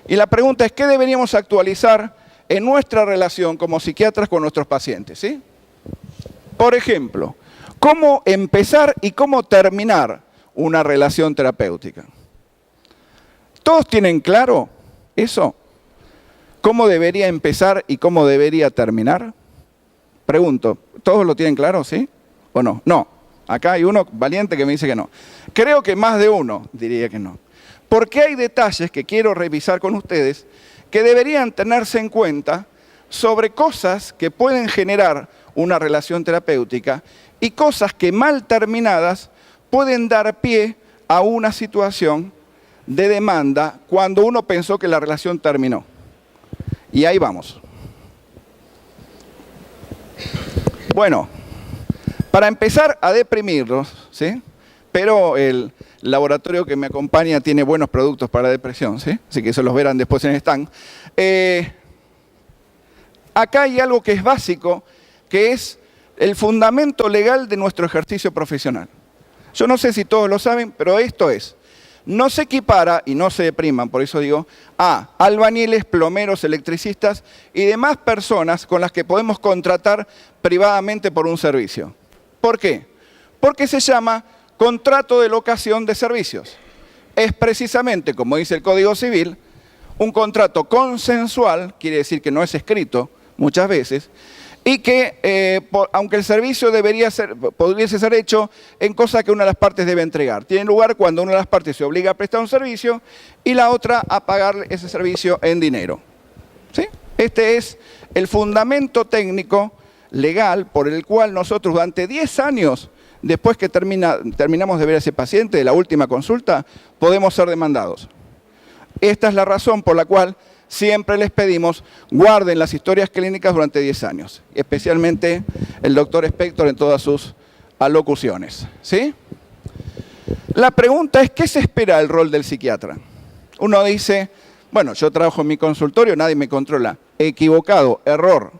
Y la pregunta es, ¿qué deberíamos actualizar en nuestra relación como psiquiatras con nuestros pacientes? ¿Sí? Por ejemplo, ¿cómo empezar y cómo terminar una relación terapéutica? ¿Todos tienen claro eso? ¿Cómo debería empezar y cómo debería terminar? Pregunto, ¿todos lo tienen claro, sí? ¿O no? No. Acá hay uno valiente que me dice que no. Creo que más de uno diría que no. Porque hay detalles que quiero revisar con ustedes que deberían tenerse en cuenta sobre cosas que pueden generar una relación terapéutica y cosas que mal terminadas pueden dar pie a una situación de demanda cuando uno pensó que la relación terminó. Y ahí vamos. Bueno, para empezar a deprimirlos, ¿sí? Pero el laboratorio que me acompaña tiene buenos productos para depresión, ¿sí? Así que eso los verán después en el stand. Acá hay algo que es básico, que es el fundamento legal de nuestro ejercicio profesional. Yo no sé si todos lo saben, pero esto es: no se equipara, y no se depriman, por eso digo, a albañiles, plomeros, electricistas y demás personas con las que podemos contratar privadamente por un servicio. ¿Por qué? Porque se llama contrato de locación de servicios. Es precisamente, como dice el Código Civil, un contrato consensual, quiere decir que no es escrito muchas veces, y que, aunque el servicio pudiese ser hecho en cosas que una de las partes debe entregar. Tiene lugar cuando una de las partes se obliga a prestar un servicio y la otra a pagar ese servicio en dinero. ¿Sí? Este es el fundamento técnico legal por el cual nosotros durante 10 años, después que terminamos de ver a ese paciente, de la última consulta, podemos ser demandados. Esta es la razón por la cual siempre les pedimos guarden las historias clínicas durante 10 años, especialmente el doctor Spector en todas sus alocuciones, ¿sí? La pregunta es, ¿qué se espera del rol del psiquiatra? Uno dice, bueno, yo trabajo en mi consultorio, nadie me controla. Equivocado, error.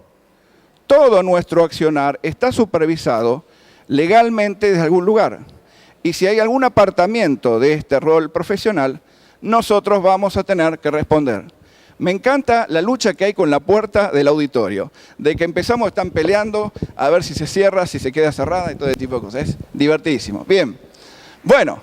Todo nuestro accionar está supervisado legalmente desde algún lugar. Y si hay algún apartamiento de este rol profesional, nosotros vamos a tener que responder. Me encanta la lucha que hay con la puerta del auditorio. De que empezamos, están peleando a ver si se cierra, si se queda cerrada y todo ese tipo de cosas. Es divertidísimo. Bien. Bueno,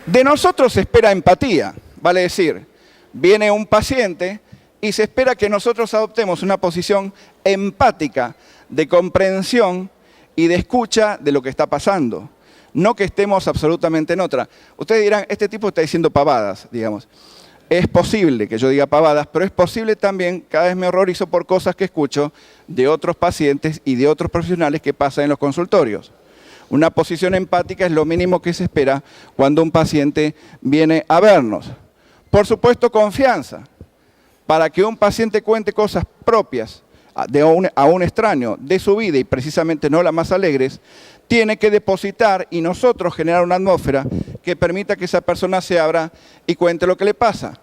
de nosotros se espera empatía. Vale decir, viene un paciente y se espera que nosotros adoptemos una posición empática de comprensión y de escucha de lo que está pasando. No que estemos absolutamente en otra. Ustedes dirán, este tipo está diciendo pavadas, digamos. Es posible que yo diga pavadas, pero es posible también, cada vez me horrorizo por cosas que escucho de otros pacientes y de otros profesionales que pasan en los consultorios. Una posición empática es lo mínimo que se espera cuando un paciente viene a vernos. Por supuesto, confianza. Para que un paciente cuente cosas propias a un extraño de su vida y precisamente no las más alegres, tiene que depositar y nosotros generar una atmósfera que permita que esa persona se abra y cuente lo que le pasa.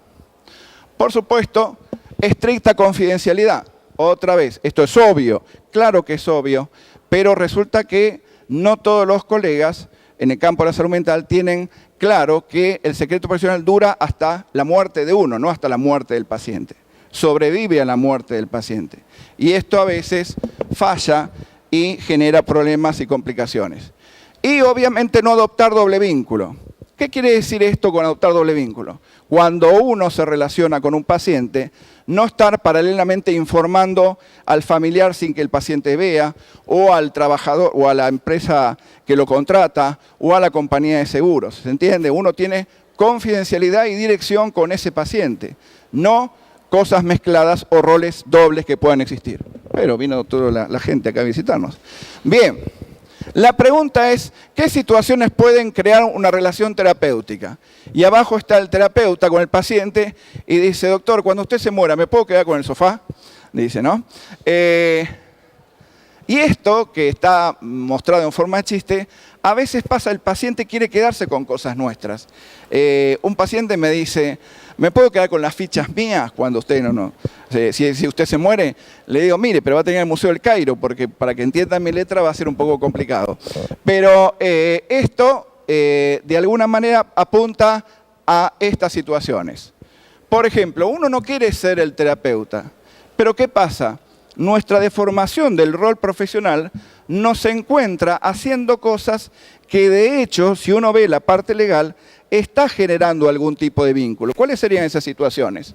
Por supuesto, estricta confidencialidad. Otra vez, esto es obvio, claro que es obvio, pero resulta que no todos los colegas en el campo de la salud mental tienen claro que el secreto profesional dura hasta la muerte de uno, no hasta la muerte del paciente. Sobrevive a la muerte del paciente. Y esto a veces falla y genera problemas y complicaciones. Y obviamente no adoptar doble vínculo. ¿Qué quiere decir esto con adoptar doble vínculo? Cuando uno se relaciona con un paciente, no estar paralelamente informando al familiar sin que el paciente vea, o al trabajador, o a la empresa que lo contrata, o a la compañía de seguros. ¿Se entiende? Uno tiene confidencialidad y dirección con ese paciente, no cosas mezcladas o roles dobles que puedan existir. Pero vino toda la gente acá a visitarnos. Bien. La pregunta es, ¿qué situaciones pueden crear una relación terapéutica? Y abajo está el terapeuta con el paciente y dice, doctor, cuando usted se muera, ¿me puedo quedar con el sofá? Le dice, ¿no? Y esto, que está mostrado en forma de chiste, a veces pasa, el paciente quiere quedarse con cosas nuestras. Un paciente me dice, ¿me puedo quedar con las fichas mías cuando usted no? Si usted se muere, le digo, mire, pero va a tener el Museo del Cairo, porque para que entiendan mi letra va a ser un poco complicado. Pero esto, de alguna manera, apunta a estas situaciones. Por ejemplo, uno no quiere ser el terapeuta, pero ¿qué pasa? Nuestra deformación del rol profesional nos encuentra haciendo cosas que, de hecho, si uno ve la parte legal, está generando algún tipo de vínculo. ¿Cuáles serían esas situaciones?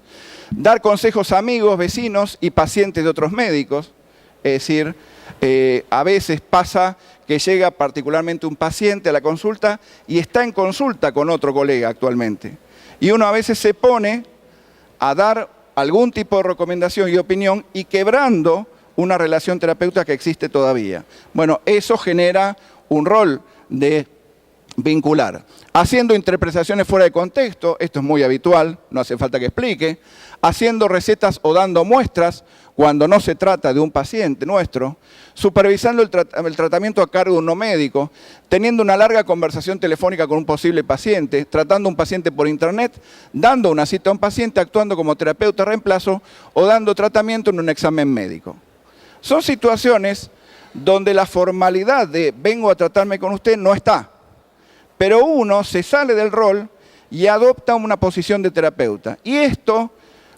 Dar consejos a amigos, vecinos y pacientes de otros médicos. Es decir, a veces pasa que llega particularmente un paciente a la consulta y está en consulta con otro colega actualmente. Y uno a veces se pone a dar algún tipo de recomendación y opinión y quebrando una relación terapéutica que existe todavía. Bueno, eso genera un rol de vincular. Haciendo interpretaciones fuera de contexto, esto es muy habitual, no hace falta que explique. Haciendo recetas o dando muestras cuando no se trata de un paciente nuestro. Supervisando el tratamiento a cargo de un no médico. Teniendo una larga conversación telefónica con un posible paciente. Tratando a un paciente por internet. Dando una cita a un paciente, actuando como terapeuta reemplazo o dando tratamiento en un examen médico. Son situaciones donde la formalidad de vengo a tratarme con usted no está. Pero uno se sale del rol y adopta una posición de terapeuta. Y esto,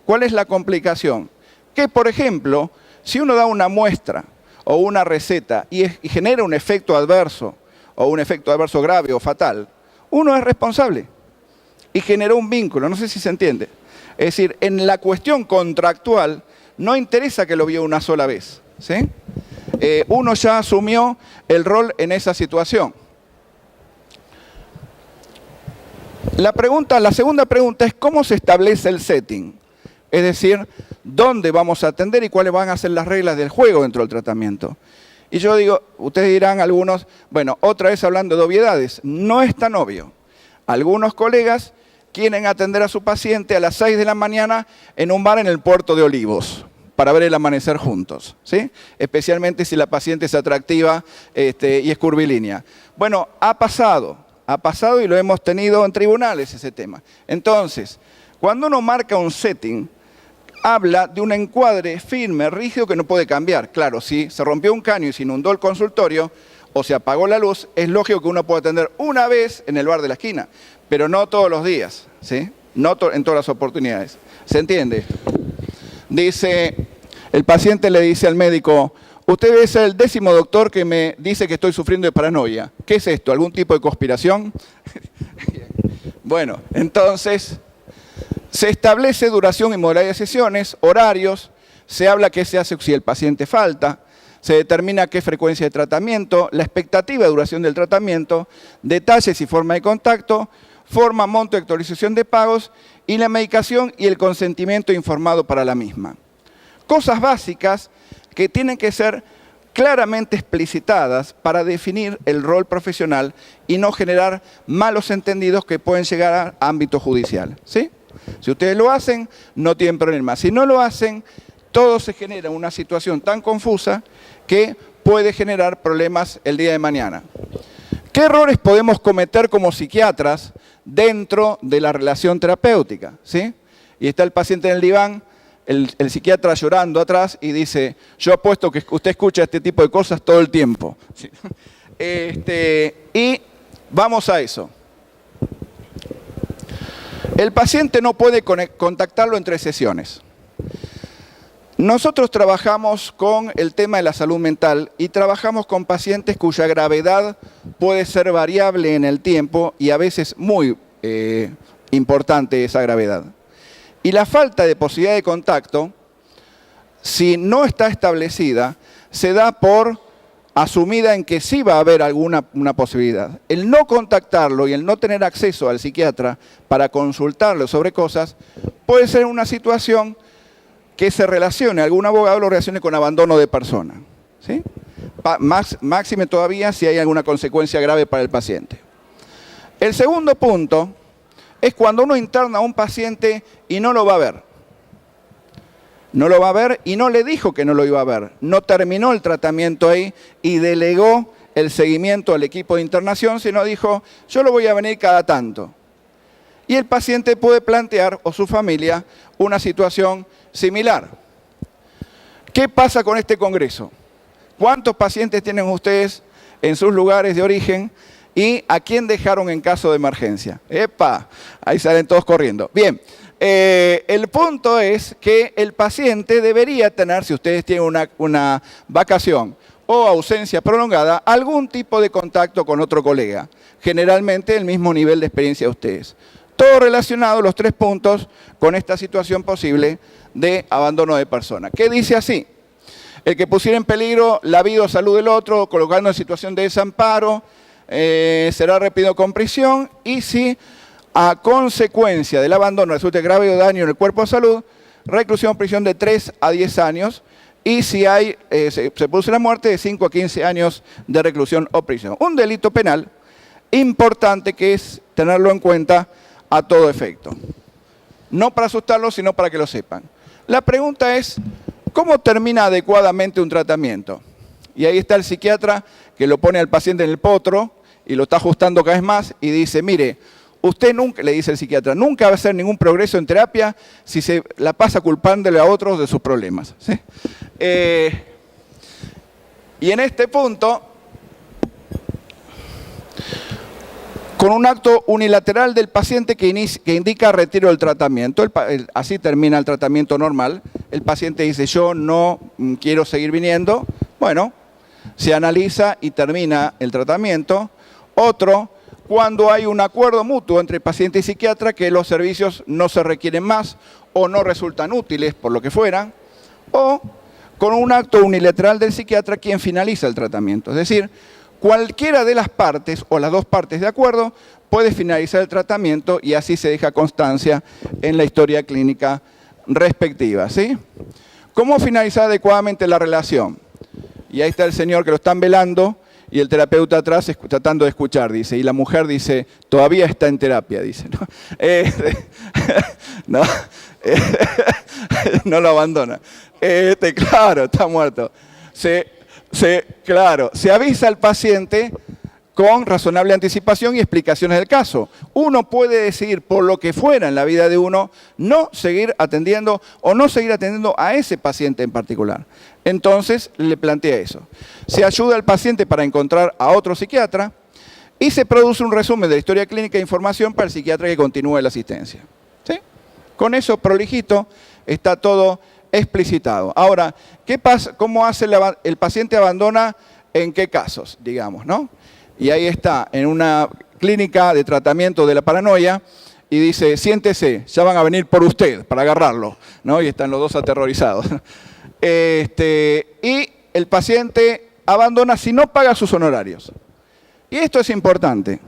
¿cuál es la complicación? Que, por ejemplo, si uno da una muestra o una receta y genera un efecto adverso, o un efecto adverso grave o fatal, uno es responsable y generó un vínculo, no sé si se entiende. Es decir, en la cuestión contractual no interesa que lo vio una sola vez, ¿sí? Uno ya asumió el rol en esa situación. La segunda pregunta es ¿cómo se establece el setting? Es decir, dónde vamos a atender y cuáles van a ser las reglas del juego dentro del tratamiento. Y yo digo, ustedes dirán algunos, bueno, otra vez hablando de obviedades, no es tan obvio. Algunos colegas quieren atender a su paciente a las 6 de la mañana en un bar en el Puerto de Olivos, para ver el amanecer juntos, ¿sí? Especialmente si la paciente es atractiva y es curvilínea. Bueno, ha pasado y lo hemos tenido en tribunales ese tema. Entonces, cuando uno marca un setting, habla de un encuadre firme, rígido, que no puede cambiar. Claro, si se rompió un caño y se inundó el consultorio o se apagó la luz, es lógico que uno pueda atender una vez en el bar de la esquina, pero no todos los días, ¿sí? No en todas las oportunidades. ¿Se entiende esto? Dice, el paciente le dice al médico, usted es el 10º doctor que me dice que estoy sufriendo de paranoia. ¿Qué es esto? ¿Algún tipo de conspiración? Bueno, entonces, se establece duración y modalidad de sesiones, horarios, se habla qué se hace si el paciente falta, se determina qué frecuencia de tratamiento, la expectativa de duración del tratamiento, detalles y forma de contacto, forma, monto y actualización de pagos, y la medicación y el consentimiento informado para la misma. Cosas básicas que tienen que ser claramente explicitadas para definir el rol profesional y no generar malos entendidos que pueden llegar a ámbito judicial, ¿sí? Si ustedes lo hacen, no tienen problema. Si no lo hacen, todo se genera una situación tan confusa que puede generar problemas el día de mañana. ¿Qué errores podemos cometer como psiquiatras dentro de la relación terapéutica? ¿Sí? Y está el paciente en el diván, el psiquiatra llorando atrás y dice, yo apuesto que usted escucha este tipo de cosas todo el tiempo. ¿Sí? Y vamos a eso. El paciente no puede contactarlo entre sesiones. Nosotros trabajamos con el tema de la salud mental y trabajamos con pacientes cuya gravedad puede ser variable en el tiempo y a veces muy importante esa gravedad. Y la falta de posibilidad de contacto, si no está establecida, se da por asumida en que sí va a haber una posibilidad. El no contactarlo y el no tener acceso al psiquiatra para consultarlo sobre cosas puede ser una situación que se relacione, algún abogado lo relacione con abandono de persona, ¿sí? Máxime todavía si hay alguna consecuencia grave para el paciente. El segundo punto es cuando uno interna a un paciente y no lo va a ver. No lo va a ver y no le dijo que no lo iba a ver. No terminó el tratamiento ahí y delegó el seguimiento al equipo de internación, sino dijo, yo lo voy a venir cada tanto. Y el paciente puede plantear, o su familia, una situación similar. ¿Qué pasa con este congreso? ¿Cuántos pacientes tienen ustedes en sus lugares de origen y a quién dejaron en caso de emergencia? ¡Epa! Ahí salen todos corriendo. Bien, el punto es que el paciente debería tener, si ustedes tienen una vacación o ausencia prolongada, algún tipo de contacto con otro colega. Generalmente el mismo nivel de experiencia de ustedes. Todo relacionado, los 3 puntos, con esta situación posible de abandono de persona. ¿Qué dice así? El que pusiera en peligro la vida o salud del otro, colocando en situación de desamparo, será repelido con prisión, y si a consecuencia del abandono resulta grave o daño en el cuerpo de salud, reclusión o prisión de 3 a 10 años, y si hay, se produce la muerte, de 5 a 15 años de reclusión o prisión. Un delito penal importante que es tenerlo en cuenta a todo efecto. No para asustarlos, sino para que lo sepan. La pregunta es, ¿cómo termina adecuadamente un tratamiento? Y ahí está el psiquiatra que lo pone al paciente en el potro y lo está ajustando cada vez más y dice, mire, usted nunca, le dice el psiquiatra, nunca va a hacer ningún progreso en terapia si se la pasa culpándole a otros de sus problemas, ¿sí? Y en este punto, con un acto unilateral del paciente que indica retiro del tratamiento, así termina el tratamiento normal, el paciente dice, yo no quiero seguir viniendo, bueno, se analiza y termina el tratamiento. Otro, cuando hay un acuerdo mutuo entre paciente y psiquiatra que los servicios no se requieren más o no resultan útiles por lo que fuera, o con un acto unilateral del psiquiatra quien finaliza el tratamiento. Es decir, cualquiera de las partes o las 2 partes de acuerdo puede finalizar el tratamiento y así se deja constancia en la historia clínica respectiva, ¿sí? ¿Cómo finalizar adecuadamente la relación? Y ahí está el señor que lo están velando y el terapeuta atrás tratando de escuchar, dice. Y la mujer dice, todavía está en terapia, dice. No, no lo abandona. Claro, está muerto. Claro, se avisa al paciente con razonable anticipación y explicaciones del caso. Uno puede decidir, por lo que fuera en la vida de uno, no seguir atendiendo o no seguir atendiendo a ese paciente en particular. Entonces, le plantea eso. Se ayuda al paciente para encontrar a otro psiquiatra y se produce un resumen de la historia clínica e información para el psiquiatra que continúe la asistencia. ¿Sí? Con eso, prolijito, está todo explicitado. Ahora, ¿qué pasa? ¿Cómo hace el paciente abandona? ¿En qué casos? Digamos, ¿no? Y ahí está, en una clínica de tratamiento de la paranoia, y dice, siéntese, ya van a venir por usted para agarrarlo, ¿no? Y están los dos aterrorizados. Y el paciente abandona si no paga sus honorarios. Y esto es importante.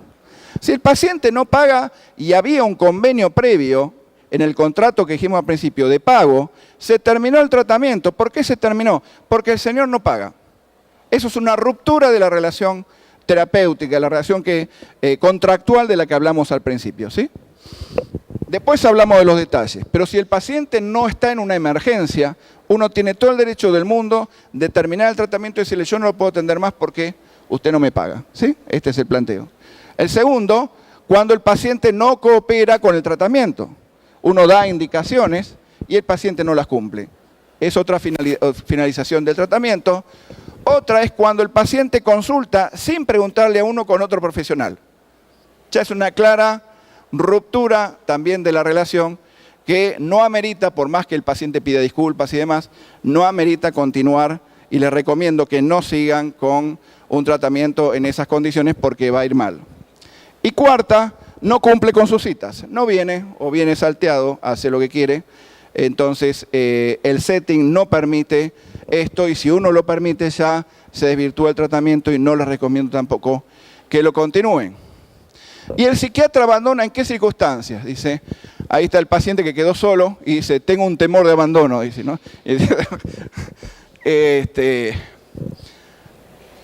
Si el paciente no paga y había un convenio previo en el contrato que dijimos al principio de pago, se terminó el tratamiento. ¿Por qué se terminó? Porque el señor no paga. Eso es una ruptura de la relación terapéutica, la relación contractual de la que hablamos al principio, ¿sí? Después hablamos de los detalles, pero si el paciente no está en una emergencia, uno tiene todo el derecho del mundo de terminar el tratamiento y decirle, yo no lo puedo atender más porque usted no me paga, ¿sí? Este es el planteo. El segundo, cuando el paciente no coopera con el tratamiento. Uno da indicaciones y el paciente no las cumple. Es otra finalización del tratamiento. Otra es cuando el paciente consulta sin preguntarle a uno con otro profesional. Ya es una clara ruptura también de la relación que no amerita, por más que el paciente pida disculpas y demás, no amerita continuar y les recomiendo que no sigan con un tratamiento en esas condiciones porque va a ir mal. Y cuarta, no cumple con sus citas. No viene o viene salteado, hace lo que quiere. Entonces, el setting no permite esto y si uno lo permite ya se desvirtúa el tratamiento y no les recomiendo tampoco que lo continúen. ¿Y el psiquiatra abandona en qué circunstancias? Dice, ahí está el paciente que quedó solo y dice, tengo un temor de abandono, dice, ¿no?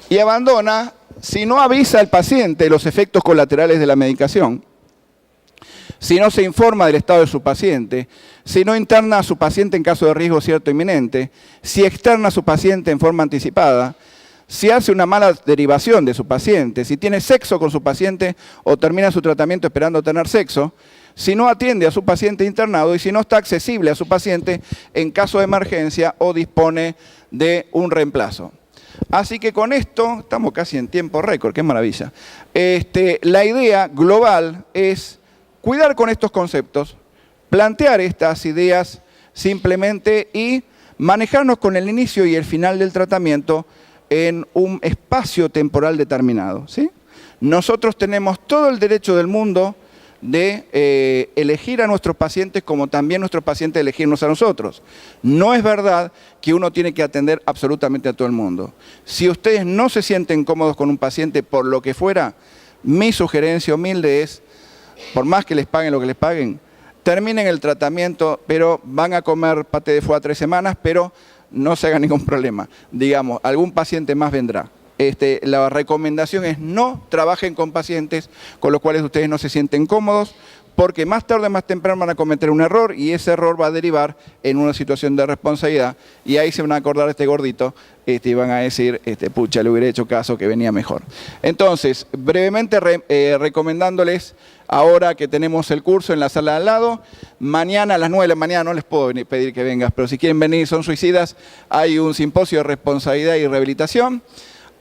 Y abandona si no avisa al paciente de los efectos colaterales de la medicación, si no se informa del estado de su paciente, si no interna a su paciente en caso de riesgo cierto inminente, si externa a su paciente en forma anticipada, si hace una mala derivación de su paciente, si tiene sexo con su paciente o termina su tratamiento esperando tener sexo, si no atiende a su paciente internado y si no está accesible a su paciente en caso de emergencia o dispone de un reemplazo. Así que con esto, estamos casi en tiempo récord, qué maravilla. La idea global es cuidar con estos conceptos, plantear estas ideas simplemente y manejarnos con el inicio y el final del tratamiento en un espacio temporal determinado, ¿sí? Nosotros tenemos todo el derecho del mundo de elegir a nuestros pacientes como también nuestros pacientes elegirnos a nosotros. No es verdad que uno tiene que atender absolutamente a todo el mundo. Si ustedes no se sienten cómodos con un paciente por lo que fuera, mi sugerencia humilde es, por más que les paguen lo que les paguen, terminen el tratamiento, pero van a comer paté de foie 3 semanas, pero no se hagan ningún problema. Digamos, algún paciente más vendrá. La recomendación es no trabajen con pacientes con los cuales ustedes no se sienten cómodos, porque más tarde o más temprano van a cometer un error y ese error va a derivar en una situación de responsabilidad y ahí se van a acordar de este gordito y van a decir, pucha, le hubiera hecho caso que venía mejor. Entonces, brevemente recomendándoles, ahora que tenemos el curso en la sala de al lado, mañana a las 9 de la mañana, no les puedo pedir que vengas, pero si quieren venir, son suicidas, hay un simposio de responsabilidad y rehabilitación.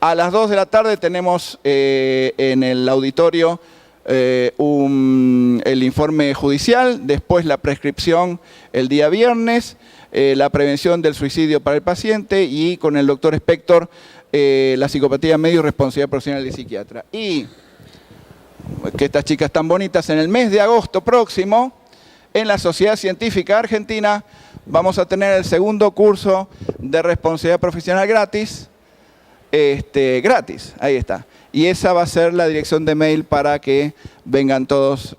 A las 2 de la tarde tenemos en el auditorio el informe judicial, después la prescripción el día viernes, la prevención del suicidio para el paciente y con el doctor Spector la psicopatía medio y responsabilidad profesional del psiquiatra. Y que estas chicas tan bonitas, en el mes de agosto próximo, en la Sociedad Científica Argentina, vamos a tener el segundo curso de responsabilidad profesional gratis, gratis. Ahí está. Y esa va a ser la dirección de mail para que vengan todos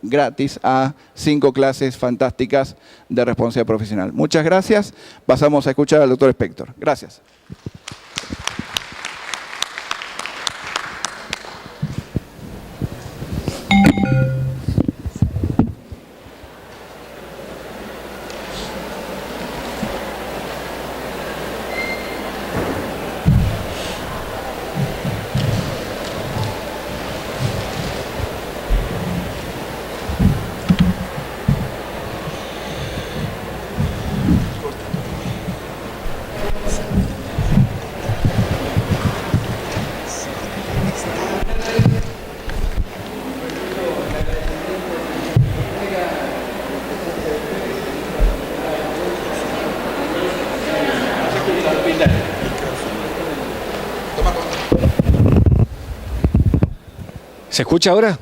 gratis a 5 clases fantásticas de responsabilidad profesional. Muchas gracias. Pasamos a escuchar al doctor Spector. Gracias. ¿Se escucha ahora?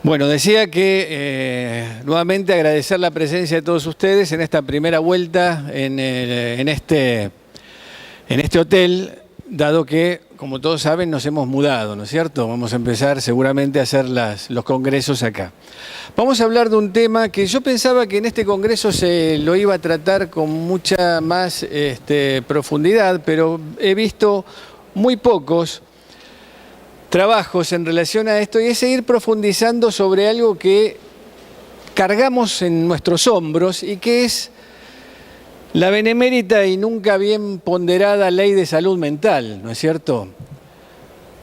Bueno, decía que nuevamente agradecer la presencia de todos ustedes en esta primera vuelta en este hotel, dado que, como todos saben, nos hemos mudado, ¿no es cierto? Vamos a empezar seguramente a hacer los congresos acá. Vamos a hablar de un tema que yo pensaba que en este congreso se lo iba a tratar con mucha más profundidad, pero he visto muy pocos trabajos en relación a esto, y es seguir profundizando sobre algo que cargamos en nuestros hombros y que es la benemérita y nunca bien ponderada ley de salud mental, ¿no es cierto?,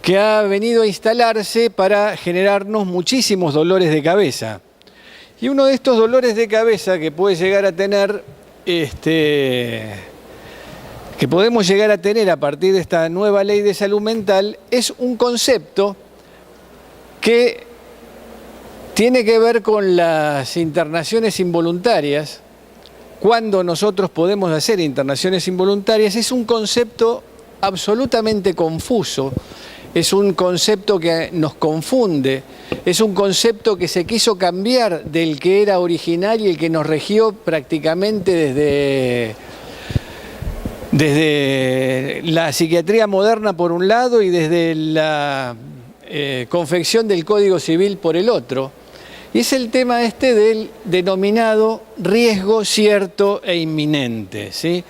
que ha venido a instalarse para generarnos muchísimos dolores de cabeza. Y uno de estos dolores de cabeza que puede llegar a tener, que podemos llegar a tener a partir de esta nueva ley de salud mental, es un concepto que tiene que ver con las internaciones involuntarias. Cuando nosotros podemos hacer internaciones involuntarias, es un concepto absolutamente confuso, es un concepto que nos confunde, es un concepto que se quiso cambiar del que era original y el que nos regió prácticamente desde la psiquiatría moderna por un lado y desde la confección del Código Civil por el otro. Y es el tema del denominado riesgo cierto e inminente, ¿sí?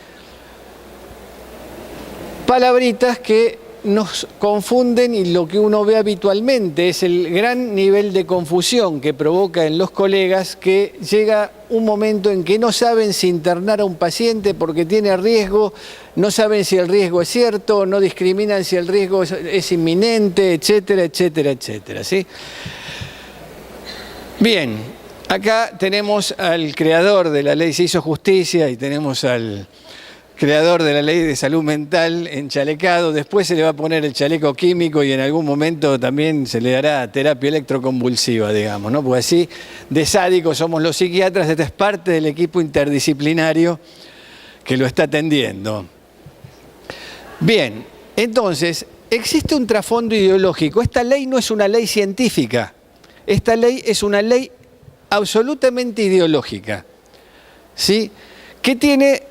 Palabritas que nos confunden, y lo que uno ve habitualmente es el gran nivel de confusión que provoca en los colegas, que llega un momento en que no saben si internar a un paciente porque tiene riesgo, no saben si el riesgo es cierto, no discriminan si el riesgo es inminente, etcétera, etcétera, etcétera, ¿sí? Bien, acá tenemos al creador de la ley Se Hizo Justicia y tenemos al creador de la ley de salud mental enchalecado. Después se le va a poner el chaleco químico y en algún momento también se le dará terapia electroconvulsiva, digamos, ¿no? Porque así de sádicos somos los psiquiatras. Esta es parte del equipo interdisciplinario que lo está atendiendo. Bien, entonces, existe un trasfondo ideológico. Esta ley no es una ley científica. Esta ley es una ley absolutamente ideológica, ¿sí? Que tiene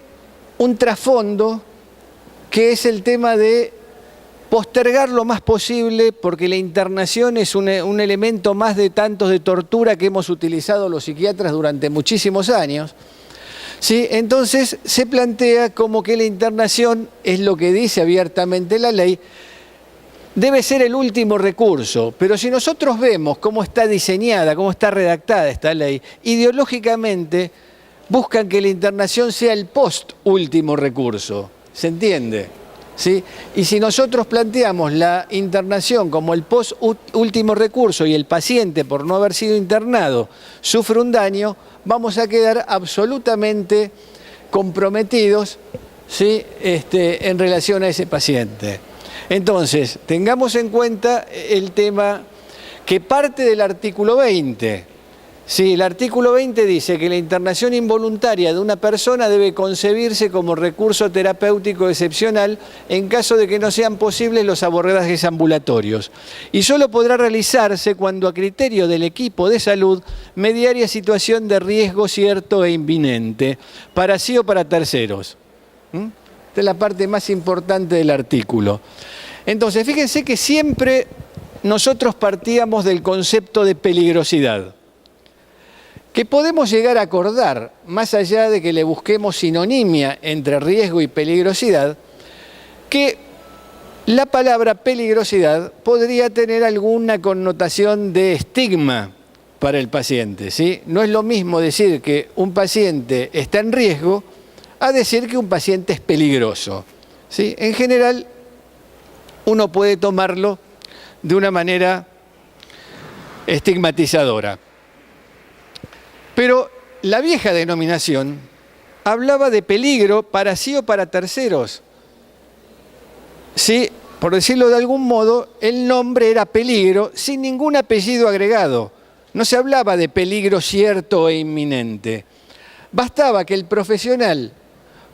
un trasfondo que es el tema de postergar lo más posible, porque la internación es un elemento más de tantos de tortura que hemos utilizado los psiquiatras durante muchísimos años, ¿sí? Entonces se plantea como que la internación, es lo que dice abiertamente la ley, debe ser el último recurso. Pero si nosotros vemos cómo está diseñada, cómo está redactada esta ley, ideológicamente buscan que la internación sea el post-último recurso. ¿Se entiende? ¿Sí? Y si nosotros planteamos la internación como el post-último recurso y el paciente, por no haber sido internado, sufre un daño, vamos a quedar absolutamente comprometidos, ¿sí? En relación a ese paciente. Entonces, tengamos en cuenta el tema que parte del artículo 20. Sí, el artículo 20 dice que la internación involuntaria de una persona debe concebirse como recurso terapéutico excepcional en caso de que no sean posibles los abordajes ambulatorios. Y solo podrá realizarse cuando, a criterio del equipo de salud, mediaria situación de riesgo cierto e inminente, para sí o para terceros. Esta es la parte más importante del artículo. Entonces, fíjense que siempre nosotros partíamos del concepto de peligrosidad, que podemos llegar a acordar, más allá de que le busquemos sinonimia entre riesgo y peligrosidad, que la palabra peligrosidad podría tener alguna connotación de estigma para el paciente, ¿sí? No es lo mismo decir que un paciente está en riesgo a decir que un paciente es peligroso, ¿sí? En general, uno puede tomarlo de una manera estigmatizadora. Pero la vieja denominación hablaba de peligro para sí o para terceros. Sí, por decirlo de algún modo, el nombre era peligro sin ningún apellido agregado. No se hablaba de peligro cierto e inminente. Bastaba que el profesional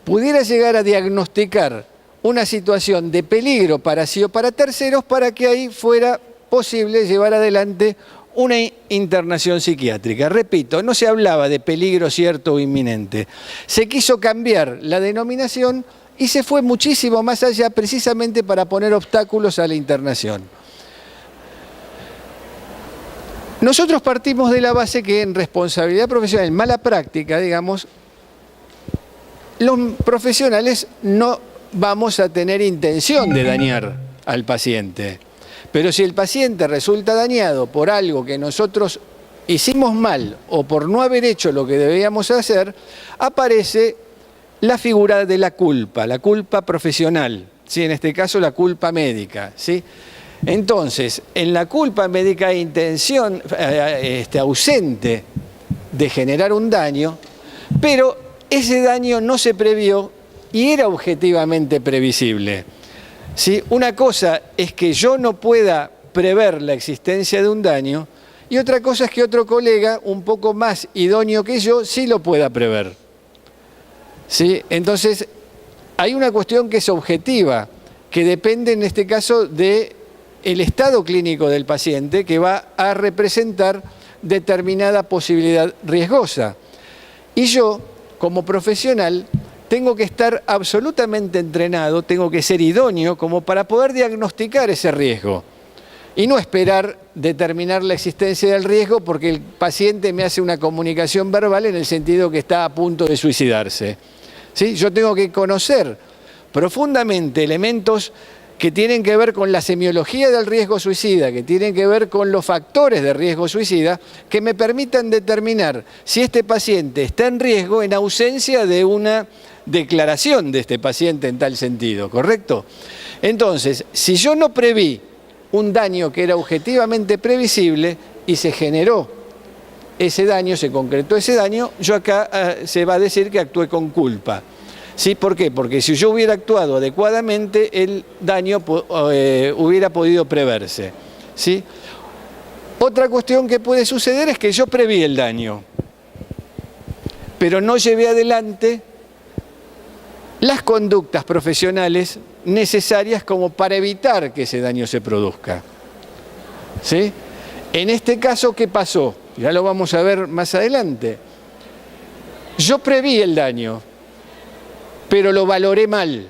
pudiera llegar a diagnosticar una situación de peligro para sí o para terceros para que ahí fuera posible llevar adelante una internación psiquiátrica. Repito, no se hablaba de peligro cierto o inminente. Se quiso cambiar la denominación y se fue muchísimo más allá precisamente para poner obstáculos a la internación. Nosotros partimos de la base que en responsabilidad profesional, en mala práctica, digamos, los profesionales no vamos a tener intención de dañar al paciente. Pero si el paciente resulta dañado por algo que nosotros hicimos mal o por no haber hecho lo que debíamos hacer, aparece la figura de la culpa profesional, ¿sí? En este caso la culpa médica, ¿sí? Entonces, en la culpa médica hay intención ausente de generar un daño, pero ese daño no se previó y era objetivamente previsible. ¿Sí? Una cosa es que yo no pueda prever la existencia de un daño y otra cosa es que otro colega, un poco más idóneo que yo, sí lo pueda prever. ¿Sí? Entonces, hay una cuestión que es objetiva, que depende en este caso del estado clínico del paciente, que va a representar determinada posibilidad riesgosa. Y yo, como profesional, tengo que estar absolutamente entrenado, tengo que ser idóneo como para poder diagnosticar ese riesgo y no esperar determinar la existencia del riesgo porque el paciente me hace una comunicación verbal en el sentido que está a punto de suicidarse. ¿Sí? Yo tengo que conocer profundamente elementos que tienen que ver con la semiología del riesgo suicida, que tienen que ver con los factores de riesgo suicida, que me permitan determinar si este paciente está en riesgo en ausencia de una declaración de este paciente en tal sentido, ¿correcto? Entonces, si yo no preví un daño que era objetivamente previsible y se generó ese daño, se concretó ese daño, yo acá se va a decir que actué con culpa. ¿Sí? ¿Por qué? Porque si yo hubiera actuado adecuadamente, el daño hubiera podido preverse. ¿Sí? Otra cuestión que puede suceder es que yo preví el daño, pero no llevé adelante las conductas profesionales necesarias como para evitar que ese daño se produzca. ¿Sí? En este caso, ¿qué pasó? Ya lo vamos a ver más adelante. Yo preví el daño, pero lo valoré mal.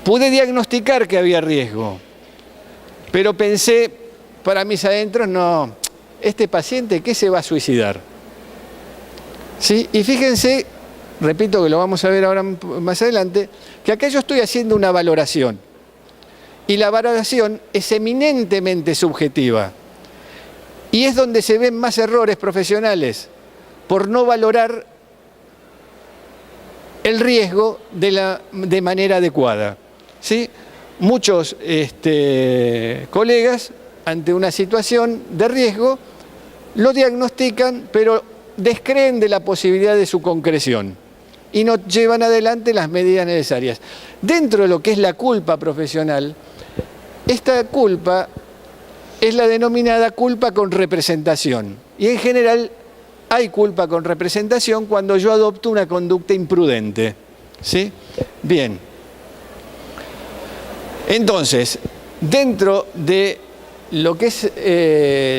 Pude diagnosticar que había riesgo, pero pensé, para mis adentros, no, este paciente, ¿qué se va a suicidar? ¿Sí? Y fíjense, repito que lo vamos a ver ahora más adelante, que acá yo estoy haciendo una valoración. Y la valoración es eminentemente subjetiva. Y es donde se ven más errores profesionales, por no valorar el riesgo de manera adecuada. ¿Sí? Muchos colegas, ante una situación de riesgo, lo diagnostican, pero descreen de la posibilidad de su concreción y no llevan adelante las medidas necesarias. Dentro de lo que es la culpa profesional, esta culpa es la denominada culpa con representación. Y en general hay culpa con representación cuando yo adopto una conducta imprudente. ¿Sí? Bien. Entonces, dentro de lo que es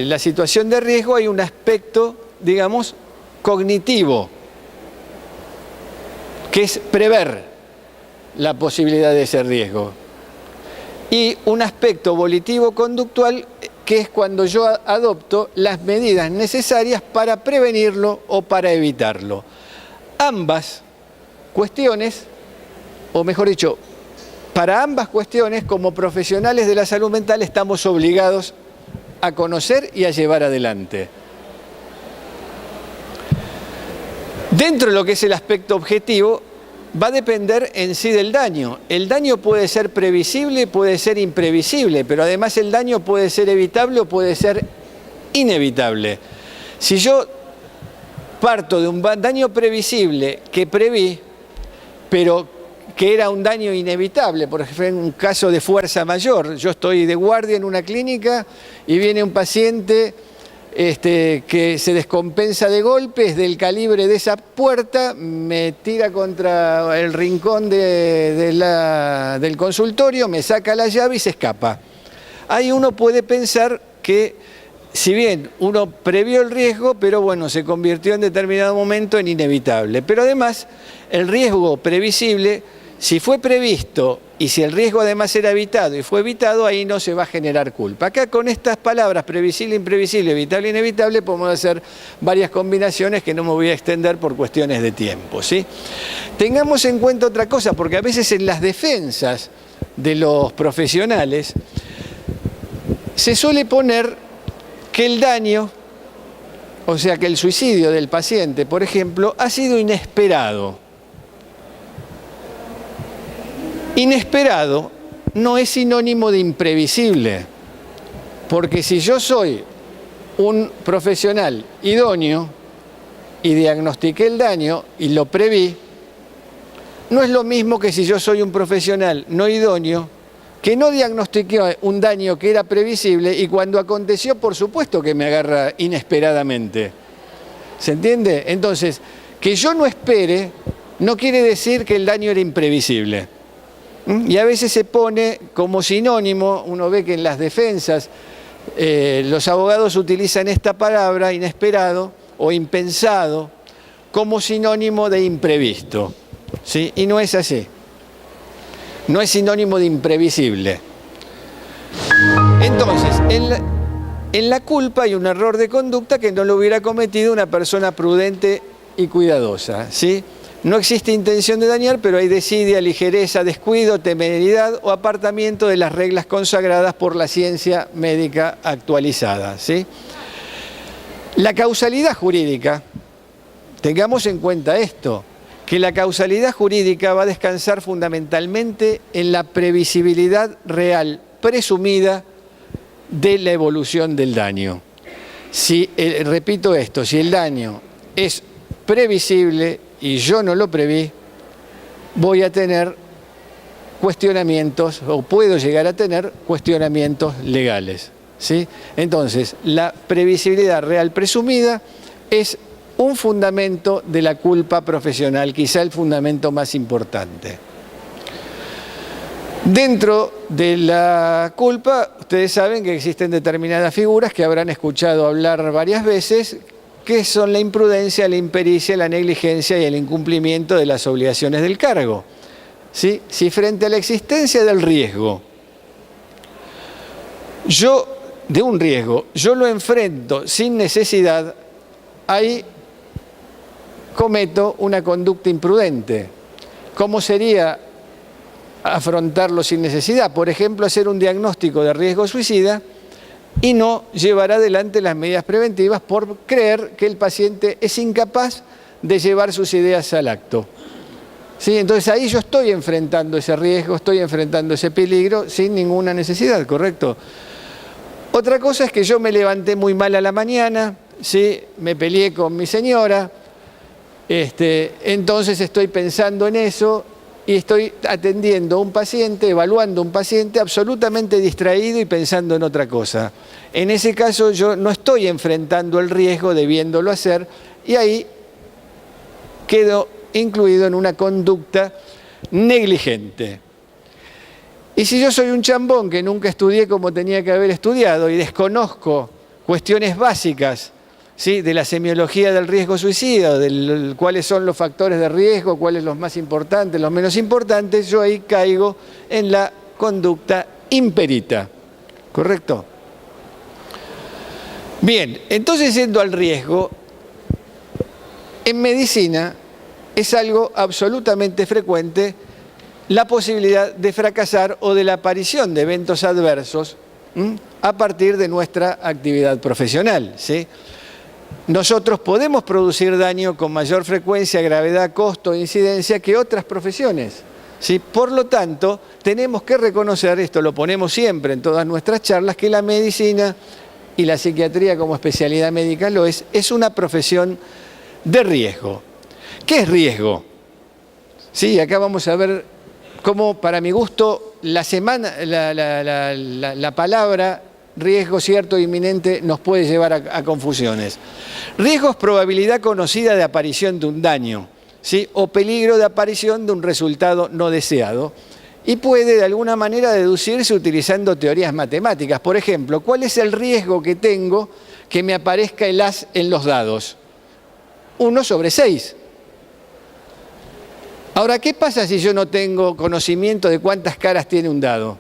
la situación de riesgo hay un aspecto, digamos, cognitivo. que es prever la posibilidad de ese riesgo. Y un aspecto volitivo-conductual, que es cuando yo adopto las medidas necesarias para prevenirlo o para evitarlo. Ambas cuestiones, o mejor dicho, para ambas cuestiones, como profesionales de la salud mental, estamos obligados a conocer y a llevar adelante. Dentro de lo que es el aspecto objetivo, va a depender en sí del daño. El daño puede ser previsible, puede ser imprevisible, pero además el daño puede ser evitable o puede ser inevitable. Si yo parto de un daño previsible que preví, pero que era un daño inevitable, por ejemplo, en un caso de fuerza mayor, yo estoy de guardia en una clínica y viene un paciente que se descompensa de golpes del calibre de esa puerta, me tira contra el rincón del consultorio, me saca la llave y se escapa. Ahí uno puede pensar que, si bien uno previó el riesgo, pero bueno, se convirtió en determinado momento en inevitable. Pero además, el riesgo previsible, si fue previsto y si el riesgo además era evitado y fue evitado, ahí no se va a generar culpa. Acá con estas palabras, previsible, imprevisible, evitable, inevitable, podemos hacer varias combinaciones que no me voy a extender por cuestiones de tiempo, ¿sí? Tengamos en cuenta otra cosa, porque a veces en las defensas de los profesionales se suele poner que el daño, o sea que el suicidio del paciente, por ejemplo, ha sido inesperado. Inesperado no es sinónimo de imprevisible, porque si yo soy un profesional idóneo y diagnostiqué el daño y lo preví, no es lo mismo que si yo soy un profesional no idóneo que no diagnostiqué un daño que era previsible y cuando aconteció, por supuesto que me agarra inesperadamente. ¿Se entiende? Entonces, que yo no espere no quiere decir que el daño era imprevisible. Y a veces se pone como sinónimo, uno ve que en las defensas los abogados utilizan esta palabra, inesperado o impensado, como sinónimo de imprevisto, ¿sí? Y no es así. No es sinónimo de imprevisible. Entonces, en la culpa hay un error de conducta que no lo hubiera cometido una persona prudente y cuidadosa, ¿sí? No existe intención de dañar, pero hay desidia, ligereza, descuido, temeridad o apartamiento de las reglas consagradas por la ciencia médica actualizada, ¿sí? La causalidad jurídica, tengamos en cuenta esto, que la causalidad jurídica va a descansar fundamentalmente en la previsibilidad real, presumida, de la evolución del daño. Si, repito esto, si el daño es previsible y yo no lo preví, voy a tener cuestionamientos, o puedo llegar a tener cuestionamientos legales, ¿sí? Entonces, la previsibilidad real presumida es un fundamento de la culpa profesional, quizá el fundamento más importante. Dentro de la culpa, ustedes saben que existen determinadas figuras que habrán escuchado hablar varias veces, que son la imprudencia, la impericia, la negligencia y el incumplimiento de las obligaciones del cargo, ¿sí? Si frente a la existencia del riesgo, yo lo enfrento sin necesidad, ahí cometo una conducta imprudente. ¿Cómo sería afrontarlo sin necesidad? Por ejemplo, hacer un diagnóstico de riesgo suicida y no llevar adelante las medidas preventivas por creer que el paciente es incapaz de llevar sus ideas al acto, ¿sí? Entonces ahí yo estoy enfrentando ese riesgo, estoy enfrentando ese peligro sin ninguna necesidad, ¿correcto? Otra cosa es que yo me levanté muy mal a la mañana, ¿sí? Me peleé con mi señora, entonces estoy pensando en eso y estoy atendiendo a un paciente, evaluando a un paciente absolutamente distraído y pensando en otra cosa. En ese caso yo no estoy enfrentando el riesgo debiéndolo hacer y ahí quedo incluido en una conducta negligente. Y si yo soy un chambón que nunca estudié como tenía que haber estudiado y desconozco cuestiones básicas ¿sí?, de la semiología del riesgo suicida, cuáles son los factores de riesgo, cuáles los más importantes, los menos importantes, yo ahí caigo en la conducta imperita. ¿Correcto? Bien, entonces yendo al riesgo, en medicina es algo absolutamente frecuente la posibilidad de fracasar o de la aparición de eventos adversos a partir de nuestra actividad profesional, ¿sí? Nosotros podemos producir daño con mayor frecuencia, gravedad, costo e incidencia que otras profesiones, ¿sí? Por lo tanto, tenemos que reconocer, esto lo ponemos siempre en todas nuestras charlas, que la medicina y la psiquiatría como especialidad médica lo es una profesión de riesgo. ¿Qué es riesgo? Sí, acá vamos a ver cómo, para mi gusto, la palabra riesgo cierto e inminente nos puede llevar a confusiones. Riesgo es probabilidad conocida de aparición de un daño, ¿sí?, o peligro de aparición de un resultado no deseado, y puede de alguna manera deducirse utilizando teorías matemáticas. Por ejemplo, ¿cuál es el riesgo que tengo que me aparezca el as en los dados? 1/6. Ahora, ¿qué pasa si yo no tengo conocimiento de cuántas caras tiene un dado?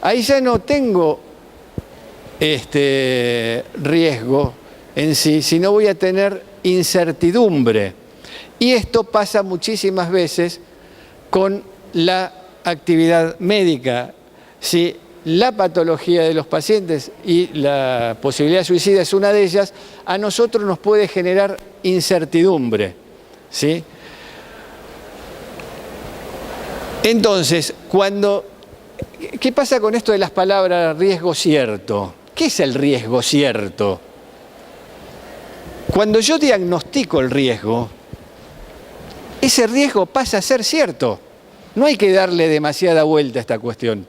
Ahí ya no tengo riesgo en sí, sino voy a tener incertidumbre. Y esto pasa muchísimas veces con la actividad médica. Si la patología de los pacientes y la posibilidad suicida es una de ellas, a nosotros nos puede generar incertidumbre, ¿sí? Entonces, ¿qué pasa con esto de las palabras riesgo cierto? ¿Qué es el riesgo cierto? Cuando yo diagnostico el riesgo, ese riesgo pasa a ser cierto. No hay que darle demasiada vuelta a esta cuestión.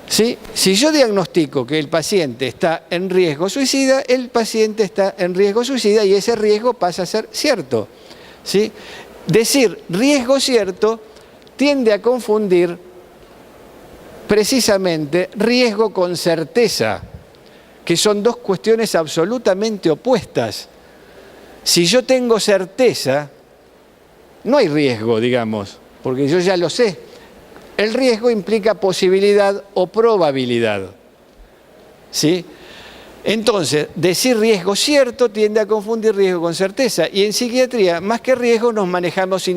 ¿Sí? Si yo diagnostico que el paciente está en riesgo suicida, el paciente está en riesgo suicida y ese riesgo pasa a ser cierto, ¿sí? Decir riesgo cierto tiende a confundir precisamente riesgo con certeza, que son dos cuestiones absolutamente opuestas. Si yo tengo certeza, no hay riesgo, digamos, porque yo ya lo sé. El riesgo implica posibilidad o probabilidad, ¿sí? Entonces, decir riesgo cierto tiende a confundir riesgo con certeza. Y en psiquiatría, más que riesgo, nos manejamos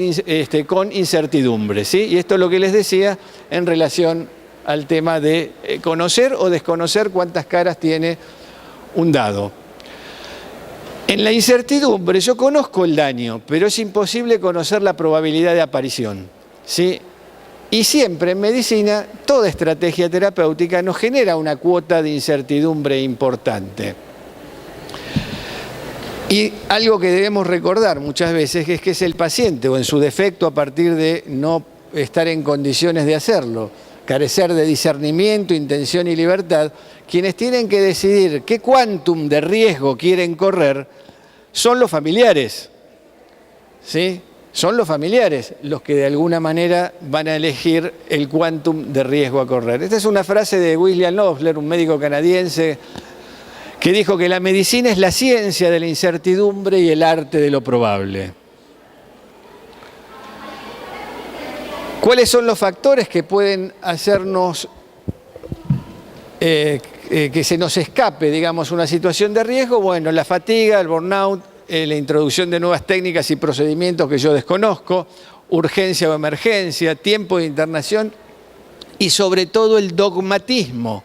con incertidumbre, ¿sí? Y esto es lo que les decía en relación al tema de conocer o desconocer cuántas caras tiene un dado. En la incertidumbre yo conozco el daño, pero es imposible conocer la probabilidad de aparición, ¿sí? Y siempre en medicina, toda estrategia terapéutica nos genera una cuota de incertidumbre importante. Y algo que debemos recordar muchas veces es que es el paciente, o en su defecto a partir de no estar en condiciones de hacerlo, carecer de discernimiento, intención y libertad, quienes tienen que decidir qué quantum de riesgo quieren correr son los familiares, ¿sí? Son los familiares los que de alguna manera van a elegir el quantum de riesgo a correr. Esta es una frase de William Osler, un médico canadiense, que dijo que la medicina es la ciencia de la incertidumbre y el arte de lo probable. ¿Cuáles son los factores que pueden hacernos que se nos escape, digamos, una situación de riesgo? Bueno, la fatiga, el burnout, la introducción de nuevas técnicas y procedimientos que yo desconozco, urgencia o emergencia, tiempo de internación y sobre todo el dogmatismo.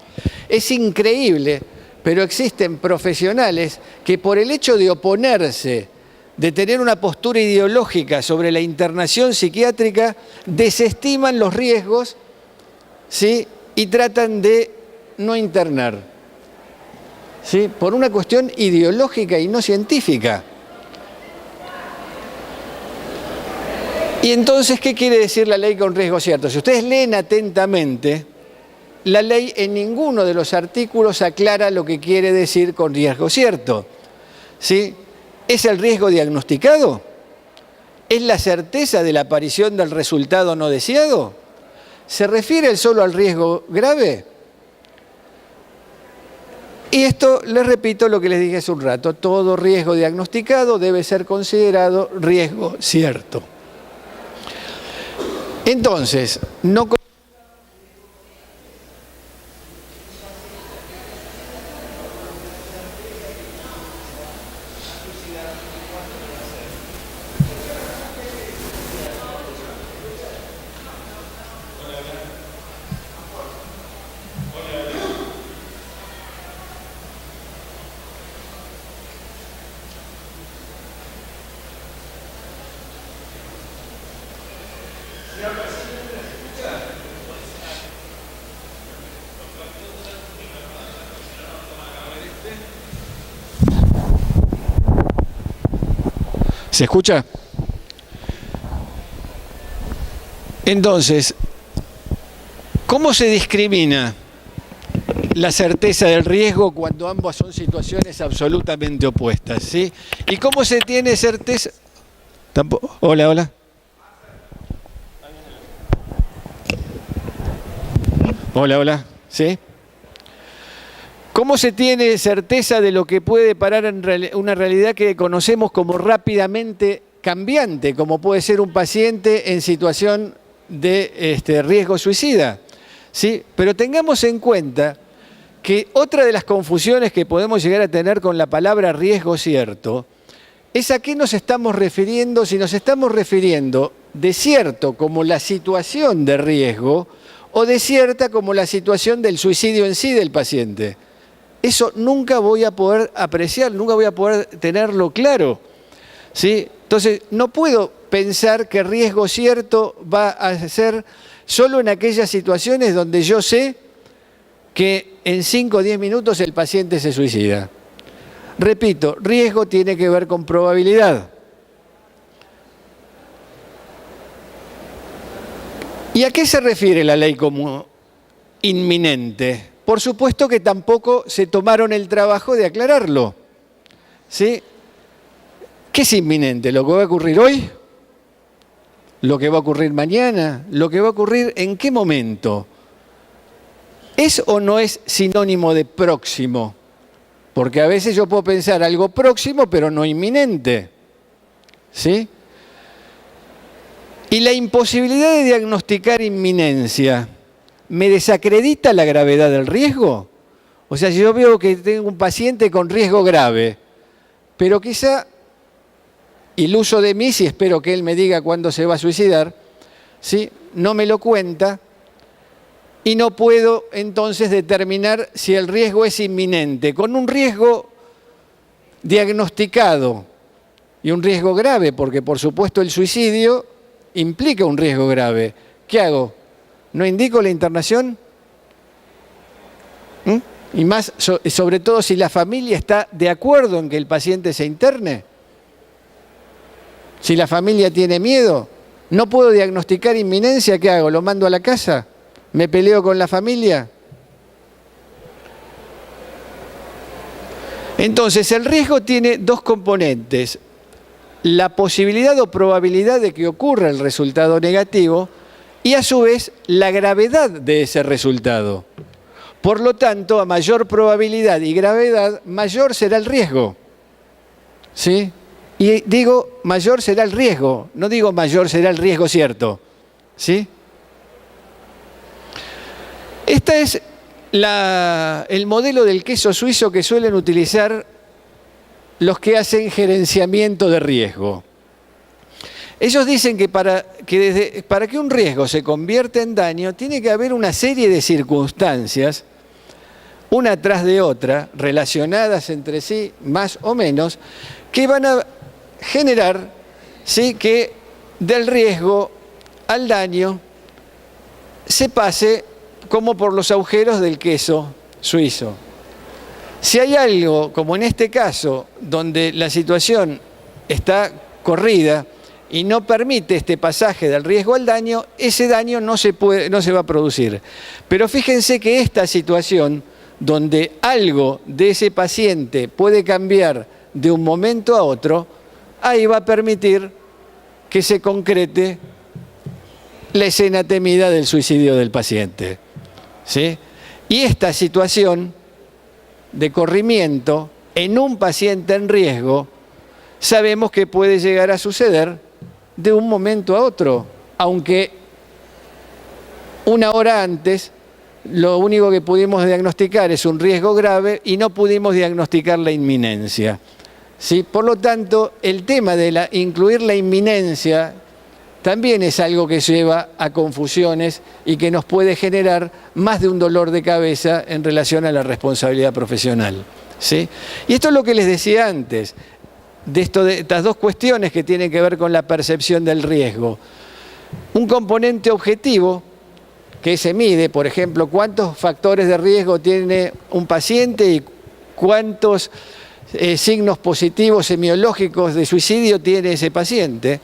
Es increíble, pero existen profesionales que por el hecho de oponerse, de tener una postura ideológica sobre la internación psiquiátrica, desestiman los riesgos, ¿sí?, y tratan de no internar, ¿sí?, por una cuestión ideológica y no científica. Y entonces, ¿qué quiere decir la ley con riesgo cierto? Si ustedes leen atentamente, la ley en ninguno de los artículos aclara lo que quiere decir con riesgo cierto, ¿sí? ¿Es el riesgo diagnosticado? ¿Es la certeza de la aparición del resultado no deseado? ¿Se refiere solo al riesgo grave? Y esto, les repito lo que les dije hace un rato, todo riesgo diagnosticado debe ser considerado riesgo cierto. Entonces, no... ¿Se escucha? Entonces, ¿cómo se discrimina la certeza del riesgo cuando ambas son situaciones absolutamente opuestas? ¿Sí? ¿Y cómo se tiene certeza? Hola, hola. Hola, hola. ¿Sí? ¿Cómo se tiene certeza de lo que puede parar en una realidad que conocemos como rápidamente cambiante, como puede ser un paciente en situación de riesgo suicida? ¿Sí? Pero tengamos en cuenta que otra de las confusiones que podemos llegar a tener con la palabra riesgo cierto es a qué nos estamos refiriendo, si nos estamos refiriendo de cierto como la situación de riesgo o de cierta como la situación del suicidio en sí del paciente. Eso nunca voy a poder apreciar, nunca voy a poder tenerlo claro, ¿sí? Entonces, no puedo pensar que riesgo cierto va a ser solo en aquellas situaciones donde yo sé que en 5 o 10 minutos el paciente se suicida. Repito, riesgo tiene que ver con probabilidad. ¿Y a qué se refiere la ley como inminente? Por supuesto que tampoco se tomaron el trabajo de aclararlo. ¿Sí? ¿Qué es inminente? ¿Lo que va a ocurrir hoy? ¿Lo que va a ocurrir mañana? ¿Lo que va a ocurrir en qué momento? ¿Es o no es sinónimo de próximo? Porque a veces yo puedo pensar algo próximo, pero no inminente. ¿Sí? Y la imposibilidad de diagnosticar inminencia, ¿me desacredita la gravedad del riesgo? O sea, si yo veo que tengo un paciente con riesgo grave, pero quizá, iluso de mí, si espero que él me diga cuándo se va a suicidar, ¿sí? No me lo cuenta y no puedo entonces determinar si el riesgo es inminente. Con un riesgo diagnosticado y un riesgo grave, porque por supuesto el suicidio implica un riesgo grave. ¿Qué hago? ¿No indico la internación? Y más, sobre todo si la familia está de acuerdo en que el paciente se interne. Si la familia tiene miedo, no puedo diagnosticar inminencia, ¿qué hago? ¿Lo mando a la casa? ¿Me peleo con la familia? Entonces, el riesgo tiene dos componentes. La posibilidad o probabilidad de que ocurra el resultado negativo y a su vez la gravedad de ese resultado. Por lo tanto, a mayor probabilidad y gravedad, mayor será el riesgo. ¿Sí? Y digo, mayor será el riesgo, no digo mayor será el riesgo cierto. ¿Sí? Este es el modelo del queso suizo que suelen utilizar los que hacen gerenciamiento de riesgo. Ellos dicen que para que un riesgo se convierta en daño, tiene que haber una serie de circunstancias, una tras de otra, relacionadas entre sí, más o menos, que van a generar, ¿sí?, que del riesgo al daño se pase como por los agujeros del queso suizo. Si hay algo, como en este caso, donde la situación está corrida y no permite este pasaje del riesgo al daño, ese daño no se va a producir. Pero fíjense que esta situación, donde algo de ese paciente puede cambiar de un momento a otro, ahí va a permitir que se concrete la escena temida del suicidio del paciente. ¿Sí? Y esta situación de corrimiento en un paciente en riesgo, sabemos que puede llegar a suceder de un momento a otro, aunque una hora antes lo único que pudimos diagnosticar es un riesgo grave y no pudimos diagnosticar la inminencia. ¿Sí? Por lo tanto, el tema de incluir la inminencia también es algo que lleva a confusiones y que nos puede generar más de un dolor de cabeza en relación a la responsabilidad profesional. ¿Sí? Y esto es lo que les decía antes, de estas dos cuestiones que tienen que ver con la percepción del riesgo. Un componente objetivo que se mide, por ejemplo, cuántos factores de riesgo tiene un paciente y cuántos signos positivos semiológicos de suicidio tiene ese paciente,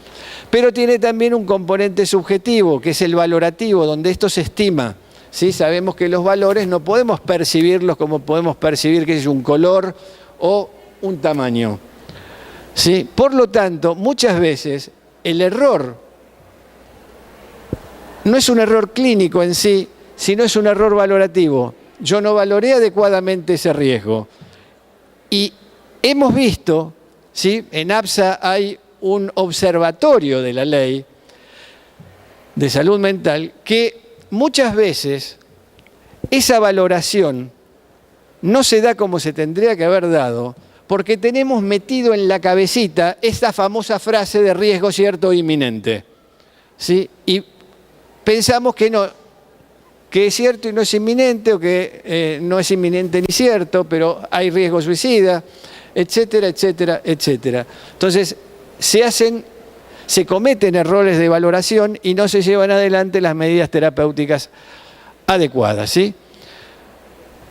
pero tiene también un componente subjetivo, que es el valorativo, donde esto se estima. ¿Sí? Sabemos que los valores no podemos percibirlos como podemos percibir que es un color o un tamaño. ¿Sí? Por lo tanto, muchas veces el error no es un error clínico en sí, sino es un error valorativo. Yo no valoré adecuadamente ese riesgo. Y hemos visto, ¿sí? En APSA hay un observatorio de la ley de salud mental que muchas veces esa valoración no se da como se tendría que haber dado, porque tenemos metido en la cabecita esta famosa frase de riesgo cierto o inminente. ¿Sí? Y pensamos que no, que es cierto y no es inminente, o que no es inminente ni cierto, pero hay riesgo suicida, etcétera, etcétera, etcétera. Entonces, se cometen errores de valoración y no se llevan adelante las medidas terapéuticas adecuadas, ¿sí?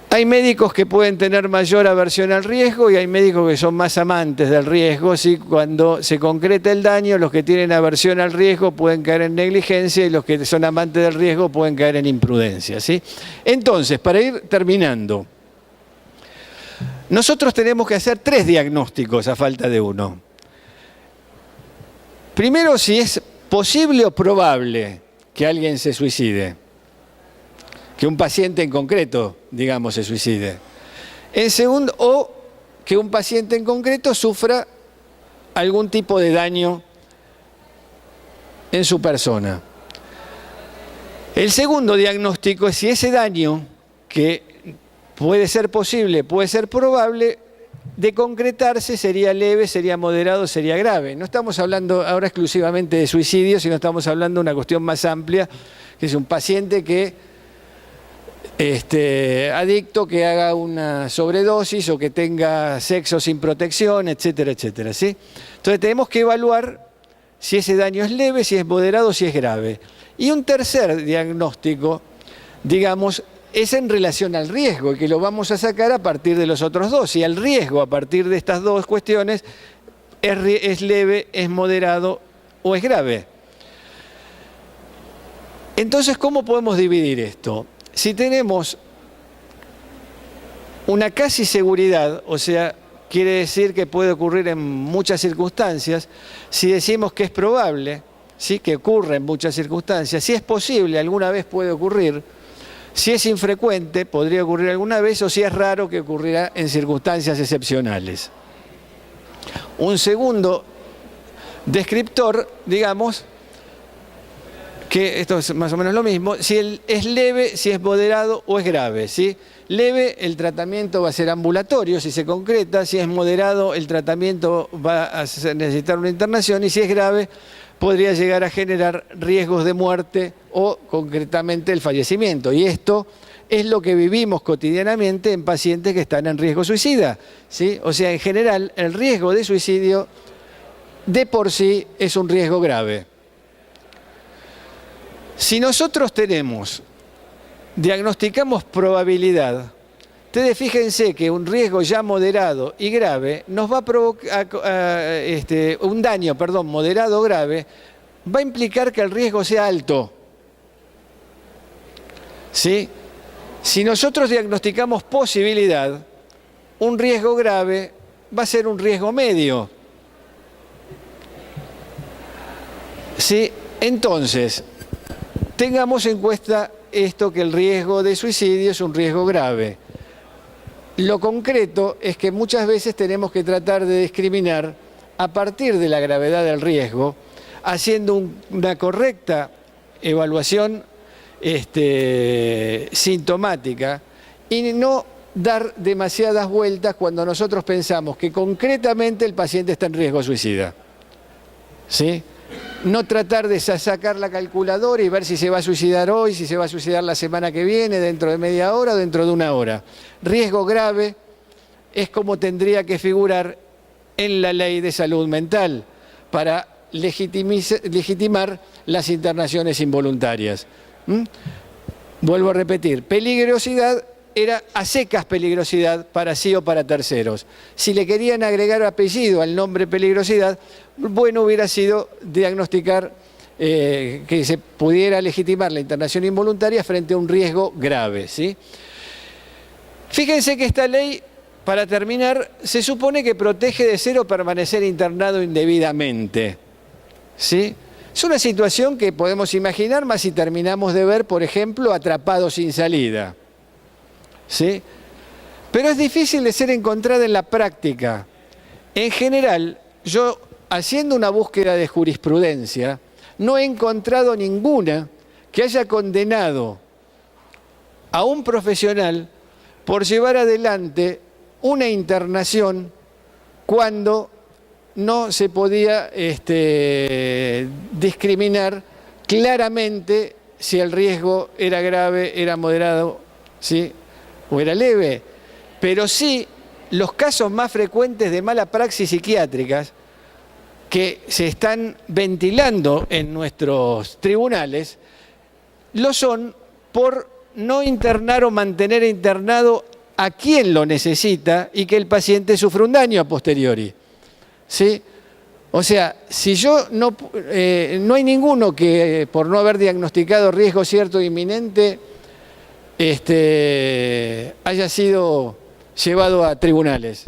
Hay médicos que pueden tener mayor aversión al riesgo y hay médicos que son más amantes del riesgo, ¿sí? Cuando se concreta el daño, los que tienen aversión al riesgo pueden caer en negligencia y los que son amantes del riesgo pueden caer en imprudencia, ¿sí? Entonces, para ir terminando, nosotros tenemos que hacer 3 diagnósticos a falta de uno. Primero, si es posible o probable que alguien se suicide, que un paciente en concreto, digamos, se suicide. En segundo, o que un paciente en concreto sufra algún tipo de daño en su persona. El segundo diagnóstico es si ese daño, que puede ser posible, puede ser probable, de concretarse sería leve, sería moderado, sería grave. No estamos hablando ahora exclusivamente de suicidio, sino estamos hablando de una cuestión más amplia, que es un paciente que adicto, que haga una sobredosis o que tenga sexo sin protección, etcétera, etcétera, ¿sí? Entonces tenemos que evaluar si ese daño es leve, si es moderado, si es grave. Y un tercer diagnóstico, digamos, es en relación al riesgo, y que lo vamos a sacar a partir de los otros dos. Si el riesgo a partir de estas dos cuestiones es leve, es moderado o es grave. Entonces, ¿cómo podemos dividir esto? Si tenemos una casi seguridad, o sea, quiere decir que puede ocurrir en muchas circunstancias, si decimos que es probable, ¿sí? Que ocurre en muchas circunstancias, si es posible, alguna vez puede ocurrir, si es infrecuente, podría ocurrir alguna vez, o si es raro, que ocurrirá en circunstancias excepcionales. Un segundo descriptor, digamos, que esto es más o menos lo mismo, si es leve, si es moderado o es grave, ¿sí? Leve, el tratamiento va a ser ambulatorio, si se concreta; si es moderado, el tratamiento va a necesitar una internación; y si es grave, podría llegar a generar riesgos de muerte o concretamente el fallecimiento. Y esto es lo que vivimos cotidianamente en pacientes que están en riesgo suicida, ¿sí? O sea, en general, el riesgo de suicidio de por sí es un riesgo grave. Si nosotros diagnosticamos probabilidad, ustedes fíjense que un riesgo ya moderado y grave nos va a provocar, un daño, moderado o grave, va a implicar que el riesgo sea alto. ¿Sí? Si nosotros diagnosticamos posibilidad, un riesgo grave va a ser un riesgo medio. ¿Sí? Entonces, tengamos en cuenta esto, que el riesgo de suicidio es un riesgo grave. Lo concreto es que muchas veces tenemos que tratar de discriminar a partir de la gravedad del riesgo, haciendo una correcta evaluación sintomática y no dar demasiadas vueltas cuando nosotros pensamos que concretamente el paciente está en riesgo suicida. ¿Sí? No tratar de sacar la calculadora y ver si se va a suicidar hoy, si se va a suicidar la semana que viene, dentro de media hora o dentro de una hora. Riesgo grave es como tendría que figurar en la ley de salud mental para legitimar las internaciones involuntarias. Vuelvo a repetir, peligrosidad era a secas peligrosidad para sí o para terceros. Si le querían agregar apellido al nombre peligrosidad, bueno hubiera sido diagnosticar que se pudiera legitimar la internación involuntaria frente a un riesgo grave, ¿sí? Fíjense que esta ley, para terminar, se supone que protege de ser o permanecer internado indebidamente, ¿sí? Es una situación que podemos imaginar más si terminamos de ver, por ejemplo, Atrapado sin salida. ¿Sí? Pero es difícil de ser encontrada en la práctica. En general, yo, haciendo una búsqueda de jurisprudencia, no he encontrado ninguna que haya condenado a un profesional por llevar adelante una internación cuando no se podía discriminar claramente si el riesgo era grave, era moderado, ¿sí?, o era leve. Pero sí, los casos más frecuentes de mala praxis psiquiátricas que se están ventilando en nuestros tribunales, lo son por no internar o mantener internado a quien lo necesita y que el paciente sufre un daño a posteriori. ¿Sí? O sea, si yo no hay ninguno que por no haber diagnosticado riesgo cierto e inminente haya sido llevado a tribunales.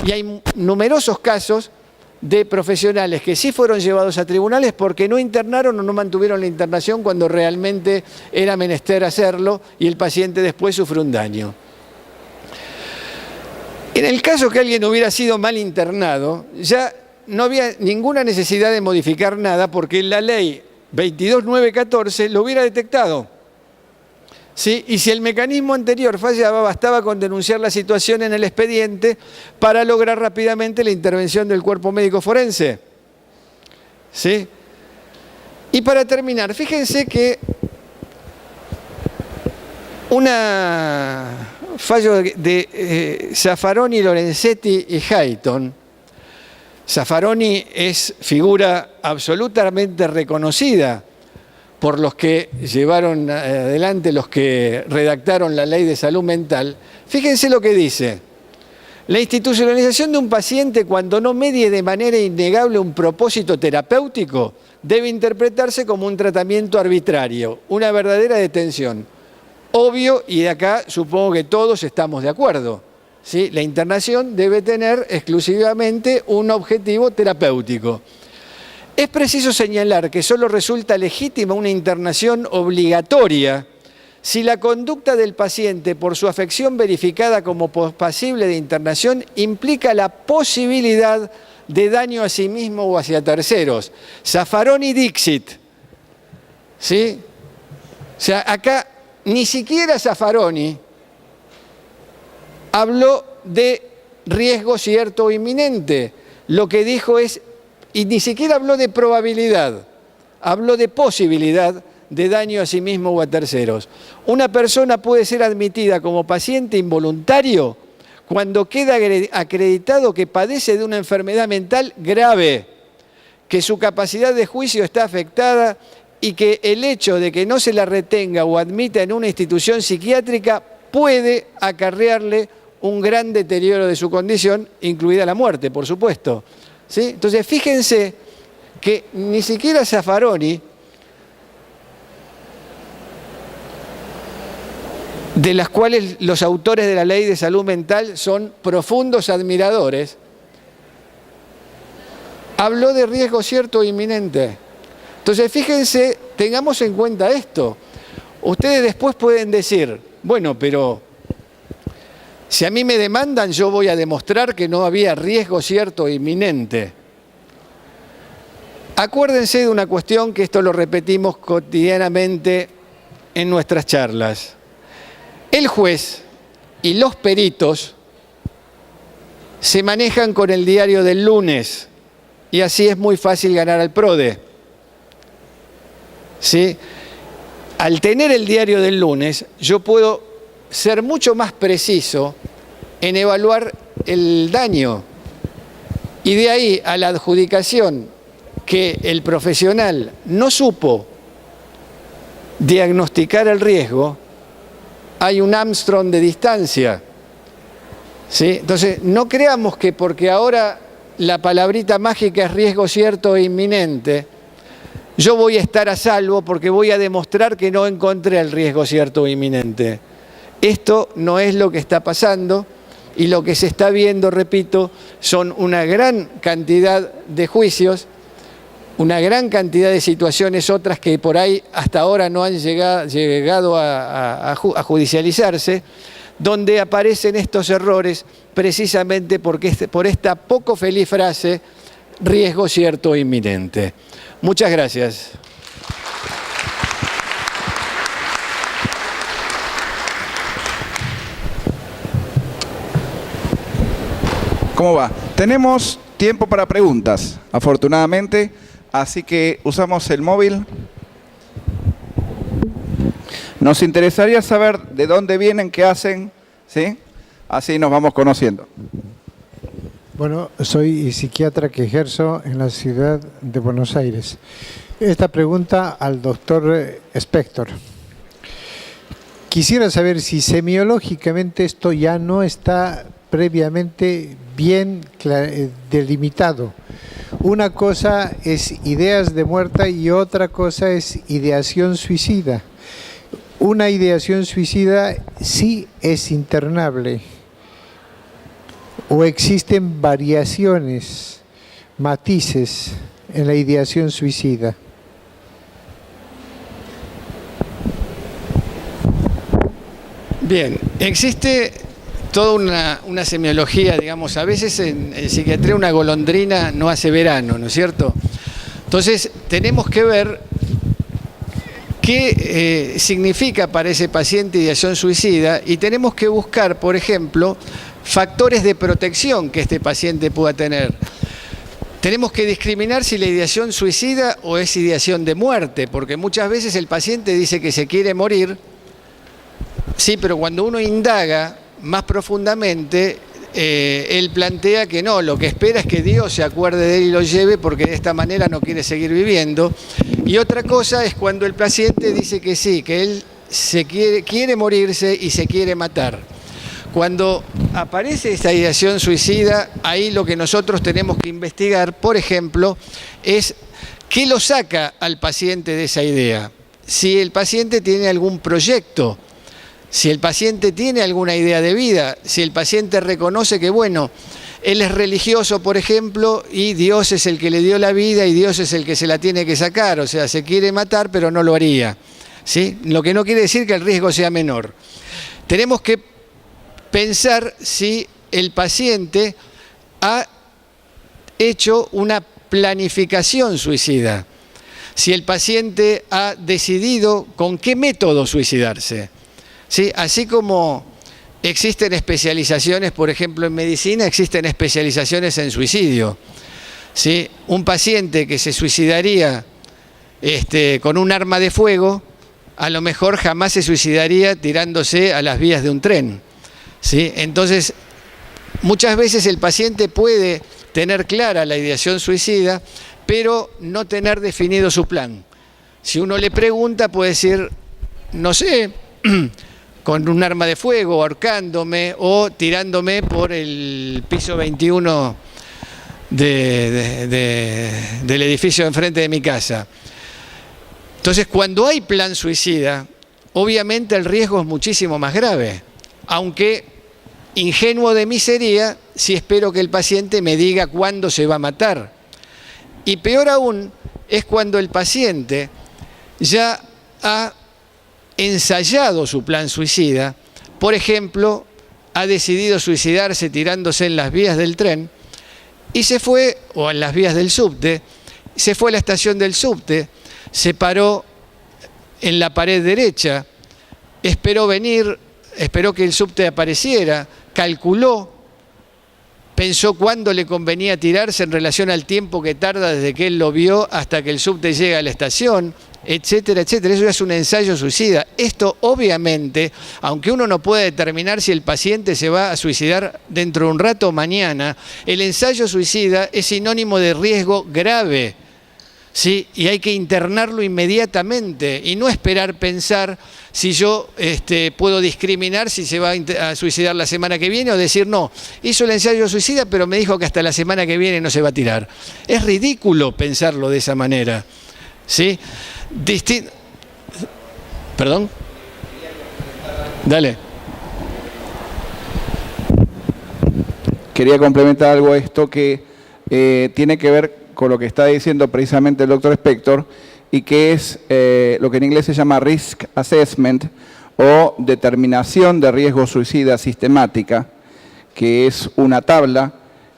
Y hay numerosos casos de profesionales que sí fueron llevados a tribunales porque no internaron o no mantuvieron la internación cuando realmente era menester hacerlo y el paciente después sufrió un daño. En el caso que alguien hubiera sido mal internado, ya no había ninguna necesidad de modificar nada porque la ley 22914 lo hubiera detectado. ¿Sí? Y si el mecanismo anterior fallaba, bastaba con denunciar la situación en el expediente para lograr rápidamente la intervención del cuerpo médico forense. ¿Sí? Y para terminar, fíjense que un fallo de Zaffaroni, Lorenzetti y Hayton. Zaffaroni es figura absolutamente reconocida por los que llevaron adelante, los que redactaron la ley de salud mental. Fíjense lo que dice: la institucionalización de un paciente, cuando no medie de manera innegable un propósito terapéutico, debe interpretarse como un tratamiento arbitrario, una verdadera detención. Obvio, y de acá supongo que todos estamos de acuerdo, ¿sí? La internación debe tener exclusivamente un objetivo terapéutico. Es preciso señalar que solo resulta legítima una internación obligatoria si la conducta del paciente por su afección verificada como pasible de internación implica la posibilidad de daño a sí mismo o hacia terceros. Zaffaroni Dixit. ¿Sí? O sea, acá ni siquiera Zaffaroni habló de riesgo cierto o inminente. Lo que dijo es, y ni siquiera habló de probabilidad, habló de posibilidad de daño a sí mismo o a terceros. Una persona puede ser admitida como paciente involuntario cuando queda acreditado que padece de una enfermedad mental grave, que su capacidad de juicio está afectada y que el hecho de que no se la retenga o admita en una institución psiquiátrica puede acarrearle un gran deterioro de su condición, incluida la muerte, por supuesto. ¿Sí? Entonces, fíjense que ni siquiera Zaffaroni, de las cuales los autores de la ley de salud mental son profundos admiradores, habló de riesgo cierto e inminente. Entonces, fíjense, tengamos en cuenta esto. Ustedes después pueden decir, bueno, pero Si a mí me demandan, yo voy a demostrar que no había riesgo cierto e inminente. Acuérdense de una cuestión que esto lo repetimos cotidianamente en nuestras charlas. El juez y los peritos se manejan con el diario del lunes y así es muy fácil ganar al PRODE. ¿Sí? Al tener el diario del lunes, yo puedo ser mucho más preciso en evaluar el daño y de ahí a la adjudicación que el profesional no supo diagnosticar el riesgo, hay un Armstrong de distancia. ¿Sí? Entonces, no creamos que porque ahora la palabrita mágica es riesgo cierto e inminente, yo voy a estar a salvo porque voy a demostrar que no encontré el riesgo cierto e inminente. Esto no es lo que está pasando y lo que se está viendo, repito, son una gran cantidad de juicios, una gran cantidad de situaciones otras que por ahí hasta ahora no han llegado a judicializarse, donde aparecen estos errores precisamente por esta poco feliz frase, riesgo cierto e inminente. Muchas gracias. ¿Cómo va? Tenemos tiempo para preguntas, afortunadamente, así que usamos el móvil. Nos interesaría saber de dónde vienen, qué hacen, ¿sí? Así nos vamos conociendo. Bueno, soy psiquiatra que ejerzo en la ciudad de Buenos Aires. Esta pregunta al doctor Spector. Quisiera saber si semiológicamente esto ya no está previamente bien delimitado. Una cosa es ideas de muerte y otra cosa es ideación suicida. Una ideación suicida sí es internable. ¿O existen variaciones, matices en la ideación suicida? Bien, existe toda una semiología, digamos, a veces en psiquiatría una golondrina no hace verano, ¿no es cierto? Entonces, tenemos que ver qué significa para ese paciente ideación suicida y tenemos que buscar, por ejemplo, factores de protección que este paciente pueda tener. Tenemos que discriminar si la ideación suicida o es ideación de muerte, porque muchas veces el paciente dice que se quiere morir, sí, pero cuando uno indaga más profundamente, él plantea que no, lo que espera es que Dios se acuerde de él y lo lleve porque de esta manera no quiere seguir viviendo. Y otra cosa es cuando el paciente dice que sí, que él quiere morirse y se quiere matar. Cuando aparece esta ideación suicida, ahí lo que nosotros tenemos que investigar, por ejemplo, es qué lo saca al paciente de esa idea. Si el paciente tiene algún proyecto, si el paciente tiene alguna idea de vida, si el paciente reconoce que, bueno, él es religioso, por ejemplo, y Dios es el que le dio la vida y Dios es el que se la tiene que sacar, o sea, se quiere matar, pero no lo haría, ¿sí? Lo que no quiere decir que el riesgo sea menor. Tenemos que pensar si el paciente ha hecho una planificación suicida, si el paciente ha decidido con qué método suicidarse. ¿Sí? Así como existen especializaciones, por ejemplo, en medicina, existen especializaciones en suicidio. ¿Sí? Un paciente que se suicidaría con un arma de fuego, a lo mejor jamás se suicidaría tirándose a las vías de un tren. ¿Sí? Entonces, muchas veces el paciente puede tener clara la ideación suicida, pero no tener definido su plan. Si uno le pregunta, puede decir, no sé, con un arma de fuego, ahorcándome o tirándome por el piso 21 del edificio de enfrente de mi casa. Entonces, cuando hay plan suicida, obviamente el riesgo es muchísimo más grave, aunque ingenuo de mí sería si espero que el paciente me diga cuándo se va a matar. Y peor aún es cuando el paciente ya ha ensayado su plan suicida, por ejemplo, ha decidido suicidarse tirándose en las vías del tren y se fue, o en las vías del subte, se fue a la estación del subte, se paró en la pared derecha, esperó que el subte apareciera, calculó, pensó cuándo le convenía tirarse en relación al tiempo que tarda desde que él lo vio hasta que el subte llega a la estación, etcétera, etcétera. Eso es un ensayo suicida. Esto, obviamente, aunque uno no puede determinar si el paciente se va a suicidar dentro de un rato o mañana, el ensayo suicida es sinónimo de riesgo grave, ¿sí? Y hay que internarlo inmediatamente y no esperar pensar si yo puedo discriminar si se va a suicidar la semana que viene o decir, no, hizo el ensayo suicida pero me dijo que hasta la semana que viene no se va a tirar. Es ridículo pensarlo de esa manera, ¿sí? ¿Perdón? Dale. Quería complementar algo a esto que tiene que ver con lo que está diciendo precisamente el doctor Spector, y que es lo que en inglés se llama Risk Assessment o determinación de riesgo suicida sistemática, que es una tabla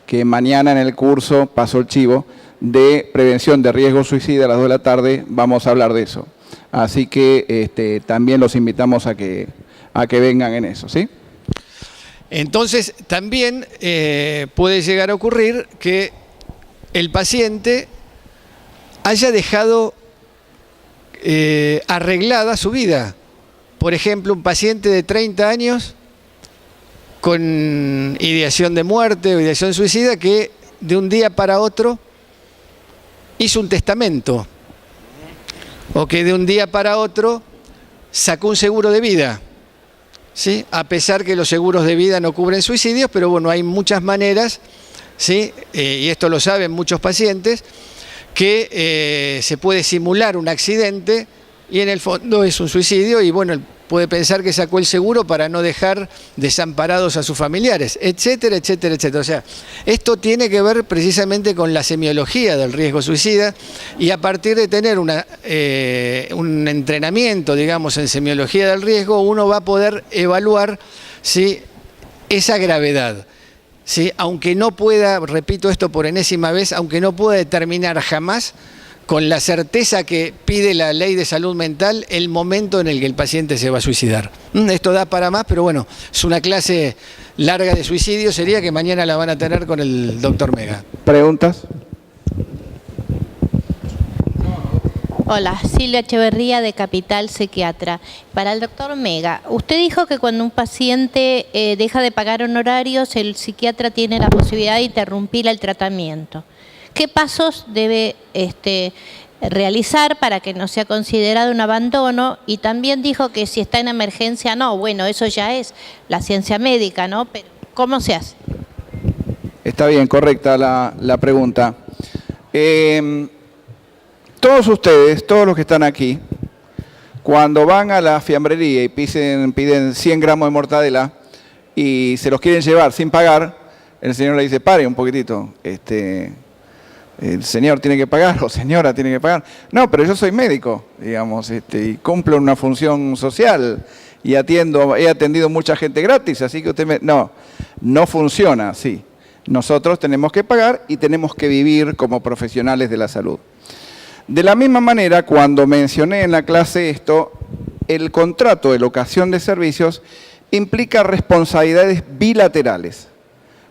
que mañana en el curso, paso el chivo, de prevención de riesgo suicida a las 2 de la tarde, vamos a hablar de eso. Así que también los invitamos a que vengan en eso, ¿sí? Entonces, también puede llegar a ocurrir que el paciente haya dejado arreglada su vida. Por ejemplo, un paciente de 30 años con ideación de muerte o ideación suicida que de un día para otro hizo un testamento, o que de un día para otro sacó un seguro de vida, ¿sí? A pesar que los seguros de vida no cubren suicidios, pero bueno, hay muchas maneras, ¿sí? Y esto lo saben muchos pacientes, que se puede simular un accidente y en el fondo es un suicidio y bueno, puede pensar que sacó el seguro para no dejar desamparados a sus familiares, etcétera, etcétera, etcétera. O sea, esto tiene que ver precisamente con la semiología del riesgo suicida y a partir de tener un entrenamiento, digamos, en semiología del riesgo, uno va a poder evaluar, ¿sí?, esa gravedad. ¿Sí? Aunque no pueda, repito esto por enésima vez, aunque no pueda determinar jamás con la certeza que pide la ley de salud mental el momento en el que el paciente se va a suicidar. Esto da para más, pero bueno, es una clase larga de suicidio, sería que mañana la van a tener con el doctor Mega. ¿Preguntas? Hola, Silvia Echeverría de Capital Psiquiatra. Para el doctor Mega, usted dijo que cuando un paciente deja de pagar honorarios, el psiquiatra tiene la posibilidad de interrumpir el tratamiento. ¿Qué pasos debe realizar para que no sea considerado un abandono? Y también dijo que si está en emergencia, no, bueno, eso ya es la ciencia médica, ¿no? Pero ¿cómo se hace? Está bien, correcta la pregunta. Todos ustedes, todos los que están aquí, cuando van a la fiambrería y piden 100 gramos de mortadela y se los quieren llevar sin pagar, el señor le dice, pare un poquitito, el señor tiene que pagar o señora tiene que pagar. No, pero yo soy médico, digamos, y cumplo una función social y he atendido mucha gente gratis, así que usted no funciona así. Nosotros tenemos que pagar y tenemos que vivir como profesionales de la salud. De la misma manera, cuando mencioné en la clase esto, el contrato de locación de servicios implica responsabilidades bilaterales.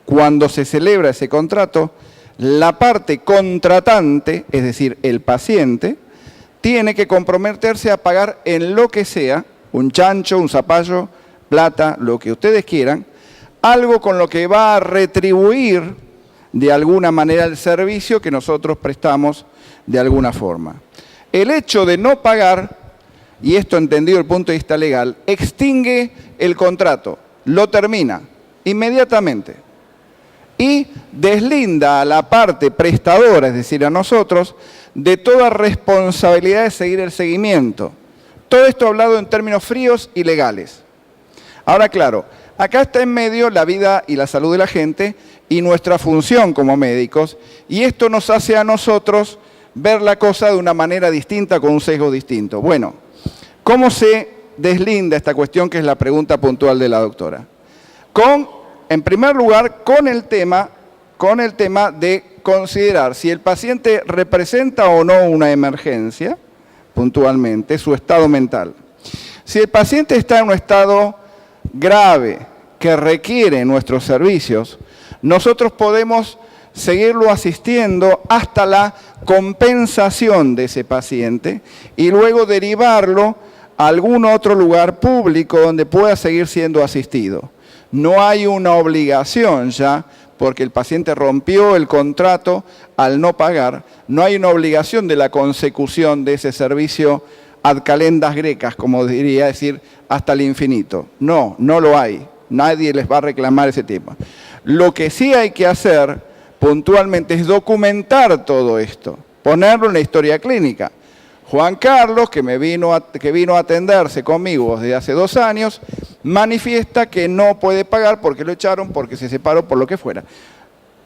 Cuando se celebra ese contrato, la parte contratante, es decir, el paciente, tiene que comprometerse a pagar en lo que sea, un chancho, un zapallo, plata, lo que ustedes quieran, algo con lo que va a retribuir de alguna manera el servicio que nosotros prestamos de alguna forma. El hecho de no pagar, y esto entendido desde el punto de vista legal, extingue el contrato, lo termina inmediatamente y deslinda a la parte prestadora, es decir, a nosotros, de toda responsabilidad de seguir el seguimiento. Todo esto hablado en términos fríos y legales. Ahora, claro, acá está en medio la vida y la salud de la gente y nuestra función como médicos, y esto nos hace a nosotros ver la cosa de una manera distinta, con un sesgo distinto. Bueno, ¿cómo se deslinda esta cuestión que es la pregunta puntual de la doctora? En primer lugar, con el tema de considerar si el paciente representa o no una emergencia, puntualmente, su estado mental. Si el paciente está en un estado grave que requiere nuestros servicios, nosotros podemos seguirlo asistiendo hasta la compensación de ese paciente y luego derivarlo a algún otro lugar público donde pueda seguir siendo asistido. No hay una obligación ya, porque el paciente rompió el contrato al no pagar, no hay una obligación de la consecución de ese servicio ad calendas grecas, como diría decir, hasta el infinito. No, no lo hay. Nadie les va a reclamar ese tema. Lo que sí hay que hacer puntualmente es documentar todo esto, ponerlo en la historia clínica. Juan Carlos, que vino a atenderse conmigo desde hace 2 años, manifiesta que no puede pagar porque lo echaron, porque se separó, por lo que fuera.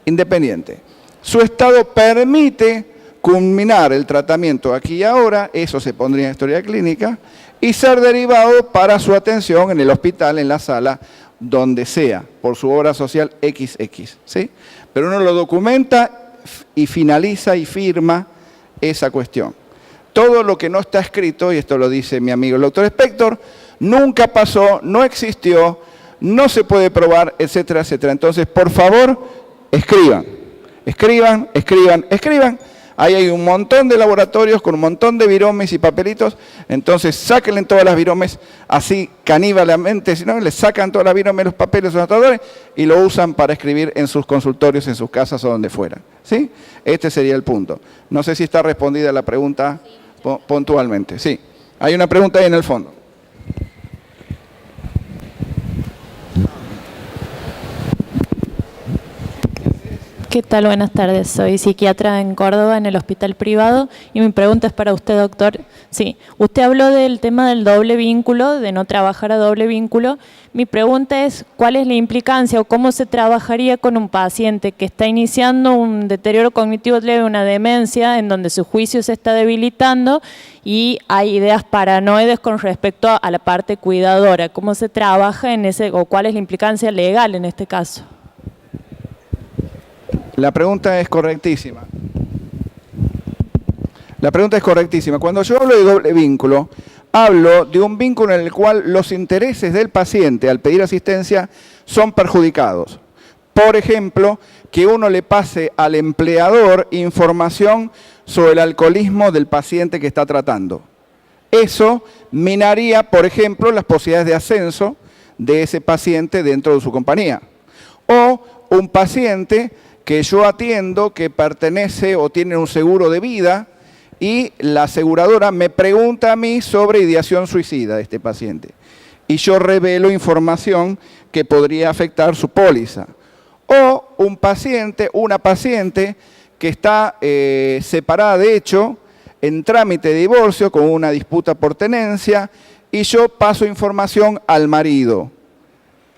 Independiente. Su estado permite culminar el tratamiento aquí y ahora, eso se pondría en historia clínica, y ser derivado para su atención en el hospital, en la sala, donde sea, por su obra social XX, ¿sí? Pero uno lo documenta y finaliza y firma esa cuestión. Todo lo que no está escrito, y esto lo dice mi amigo el doctor Spector, nunca pasó, no existió, no se puede probar, etcétera, etcétera. Entonces, por favor, escriban, escriban, escriban, escriban. Ahí hay un montón de laboratorios con un montón de viromes y papelitos, entonces sáquenle todas las viromes así caníbalamente, si no, les sacan todas las viromes, los papeles, los anotadores y lo usan para escribir en sus consultorios, en sus casas o donde fuera. ¿Sí? Este sería el punto. No sé si está respondida la pregunta puntualmente. Sí, hay una pregunta ahí en el fondo. ¿Qué tal? Buenas tardes. Soy psiquiatra en Córdoba, en el hospital privado, y mi pregunta es para usted, doctor. Sí, usted habló del tema del doble vínculo, de no trabajar a doble vínculo. Mi pregunta es, ¿cuál es la implicancia o cómo se trabajaría con un paciente que está iniciando un deterioro cognitivo leve, una demencia, en donde su juicio se está debilitando y hay ideas paranoides con respecto a la parte cuidadora? ¿Cómo se trabaja en ese, o cuál es la implicancia legal en este caso? La pregunta es correctísima. La pregunta es correctísima. Cuando yo hablo de doble vínculo, hablo de un vínculo en el cual los intereses del paciente al pedir asistencia son perjudicados. Por ejemplo, que uno le pase al empleador información sobre el alcoholismo del paciente que está tratando. Eso minaría, por ejemplo, las posibilidades de ascenso de ese paciente dentro de su compañía. O un paciente que yo atiendo que pertenece o tiene un seguro de vida y la aseguradora me pregunta a mí sobre ideación suicida de este paciente. Y yo revelo información que podría afectar su póliza. O un paciente, una paciente que está separada de hecho, en trámite de divorcio con una disputa por tenencia y yo paso información al marido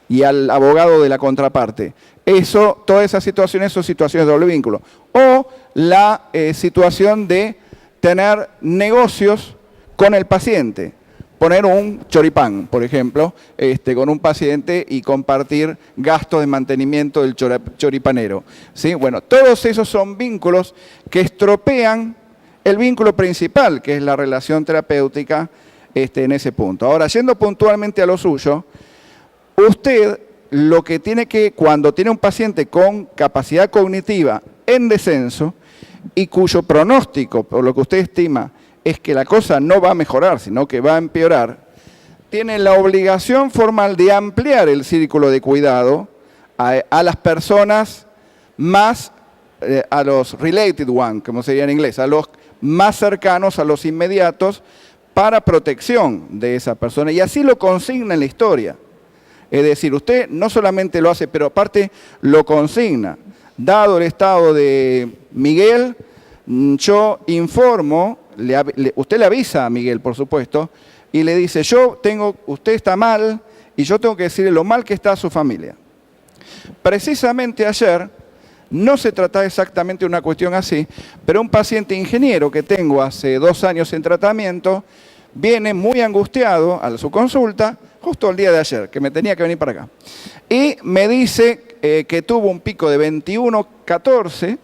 y al abogado de la contraparte. Eso, todas esas situaciones son situaciones de doble vínculo. O la situación de tener negocios con el paciente. Poner un choripán, por ejemplo, con un paciente y compartir gastos de mantenimiento del choripanero. ¿Sí? Bueno, todos esos son vínculos que estropean el vínculo principal, que es la relación terapéutica en ese punto. Ahora, yendo puntualmente a lo suyo, usted lo que tiene que, cuando tiene un paciente con capacidad cognitiva en descenso y cuyo pronóstico, por lo que usted estima, es que la cosa no va a mejorar, sino que va a empeorar, tiene la obligación formal de ampliar el círculo de cuidado a las personas más, a los related one, como sería en inglés, a los más cercanos, a los inmediatos, para protección de esa persona. Y así lo consigna en la historia. Es decir, usted no solamente lo hace, pero aparte lo consigna. Dado el estado de Miguel, yo informo, usted le avisa a Miguel, por supuesto, y le dice, usted está mal, y yo tengo que decirle lo mal que está su familia. Precisamente ayer, no se trataba exactamente de una cuestión así, pero un paciente ingeniero que tengo hace 2 años en tratamiento, viene muy angustiado a su consulta, justo el día de ayer, que me tenía que venir para acá. Y me dice que tuvo un pico de 21,14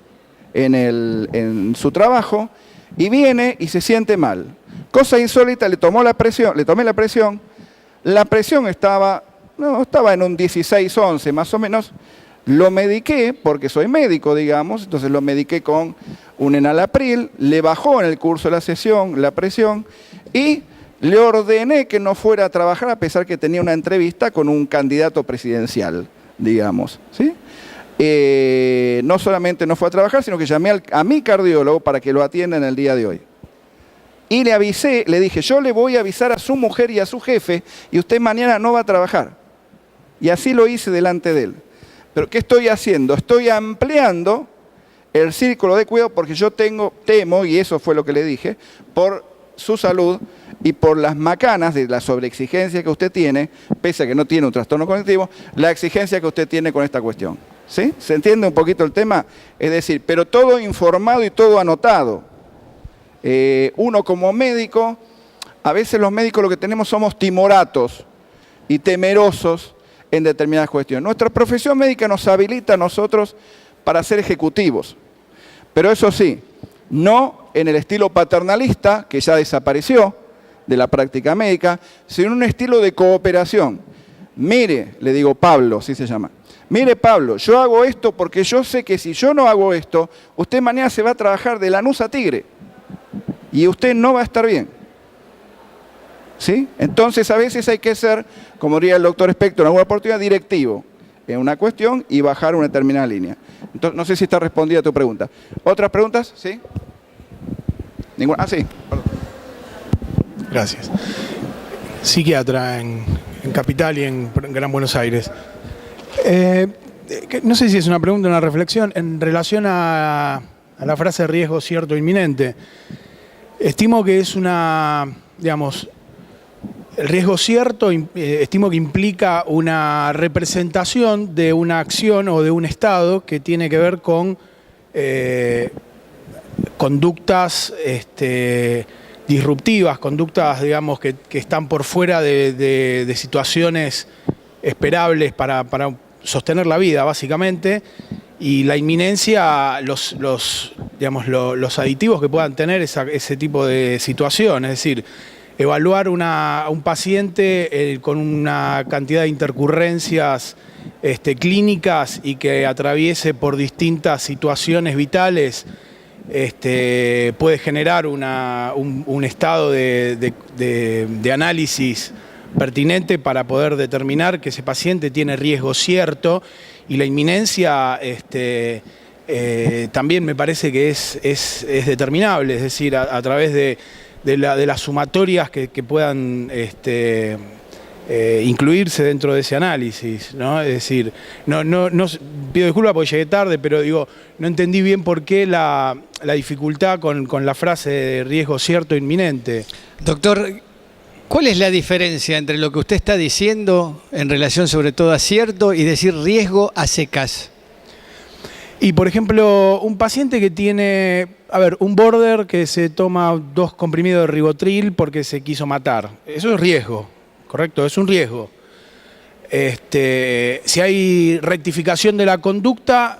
en su trabajo y viene y se siente mal. Cosa insólita, le tomé la presión, la presión estaba en un 16-11 más o menos. Lo mediqué, porque soy médico, digamos, entonces lo mediqué con un enalapril, le bajó en el curso de la sesión la presión y le ordené que no fuera a trabajar a pesar que tenía una entrevista con un candidato presidencial, digamos, ¿sí? No solamente no fue a trabajar, sino que llamé a mi cardiólogo para que lo atienda en el día de hoy. Y le avisé, le dije, yo le voy a avisar a su mujer y a su jefe y usted mañana no va a trabajar. Y así lo hice delante de él. Pero ¿qué estoy haciendo? Estoy ampliando el círculo de cuidado porque yo temo, y eso fue lo que le dije, por su salud y por las macanas de la sobreexigencia que usted tiene, pese a que no tiene un trastorno cognitivo, la exigencia que usted tiene con esta cuestión. ¿Sí? ¿Se entiende un poquito el tema? Es decir, pero todo informado y todo anotado. Uno como médico, a veces los médicos lo que tenemos somos timoratos y temerosos en determinadas cuestiones. Nuestra profesión médica nos habilita a nosotros para ser ejecutivos, pero eso sí, no en el estilo paternalista, que ya desapareció de la práctica médica, sino en un estilo de cooperación. Mire, le digo Pablo, así se llama, mire Pablo, yo hago esto porque yo sé que si yo no hago esto, usted mañana se va a trabajar de Lanús a Tigre y usted no va a estar bien. ¿Sí? Entonces a veces hay que ser, como diría el doctor Espector en alguna oportunidad, directivo en una cuestión y bajar una determinada línea. Entonces, no sé si está respondida tu pregunta. ¿Otras preguntas? ¿Sí? ¿Ninguna? Ah, sí. Perdón. Gracias. Psiquiatra en Capital y en Gran Buenos Aires. No sé si es una pregunta o una reflexión en relación a la frase riesgo cierto inminente. Estimo que es una, digamos, el riesgo cierto, estimo que implica una representación de una acción o de un estado que tiene que ver con conductas disruptivas, conductas, digamos, que están por fuera de situaciones esperables para sostener la vida, básicamente, y la inminencia, los aditivos que puedan tener ese tipo de situación, es decir, evaluar a un paciente con una cantidad de intercurrencias clínicas y que atraviese por distintas situaciones vitales, puede generar un estado de análisis pertinente para poder determinar que ese paciente tiene riesgo cierto, y la inminencia también me parece que es determinable, es decir, a través de las sumatorias que puedan incluirse dentro de ese análisis, ¿no? Es decir, no pido disculpas porque llegué tarde, pero digo, no entendí bien por qué la dificultad con la frase de riesgo cierto inminente. Doctor, ¿cuál es la diferencia entre lo que usted está diciendo en relación sobre todo a cierto y decir riesgo a secas? Y por ejemplo, un paciente que tiene, un border que se toma 2 comprimidos de ribotril porque se quiso matar, eso es riesgo, ¿correcto? Es un riesgo. Si hay rectificación de la conducta,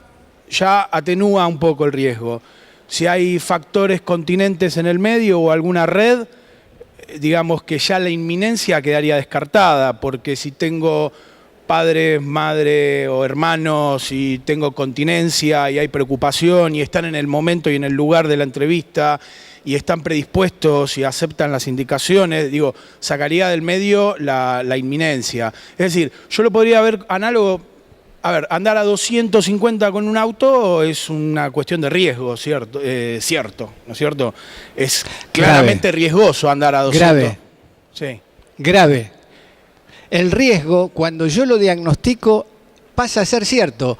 ya atenúa un poco el riesgo. Si hay factores continentes en el medio o alguna red, digamos que ya la inminencia quedaría descartada, porque si tengo padres, madre o hermanos y tengo continencia y hay preocupación y están en el momento y en el lugar de la entrevista y están predispuestos y aceptan las indicaciones, digo, sacaría del medio la inminencia. Es decir, yo lo podría ver análogo, andar a 250 con un auto es una cuestión de riesgo, ¿cierto? Cierto, ¿no es cierto? Es claramente riesgoso andar a 200. Grave. Sí. Grave. El riesgo, cuando yo lo diagnostico, pasa a ser cierto.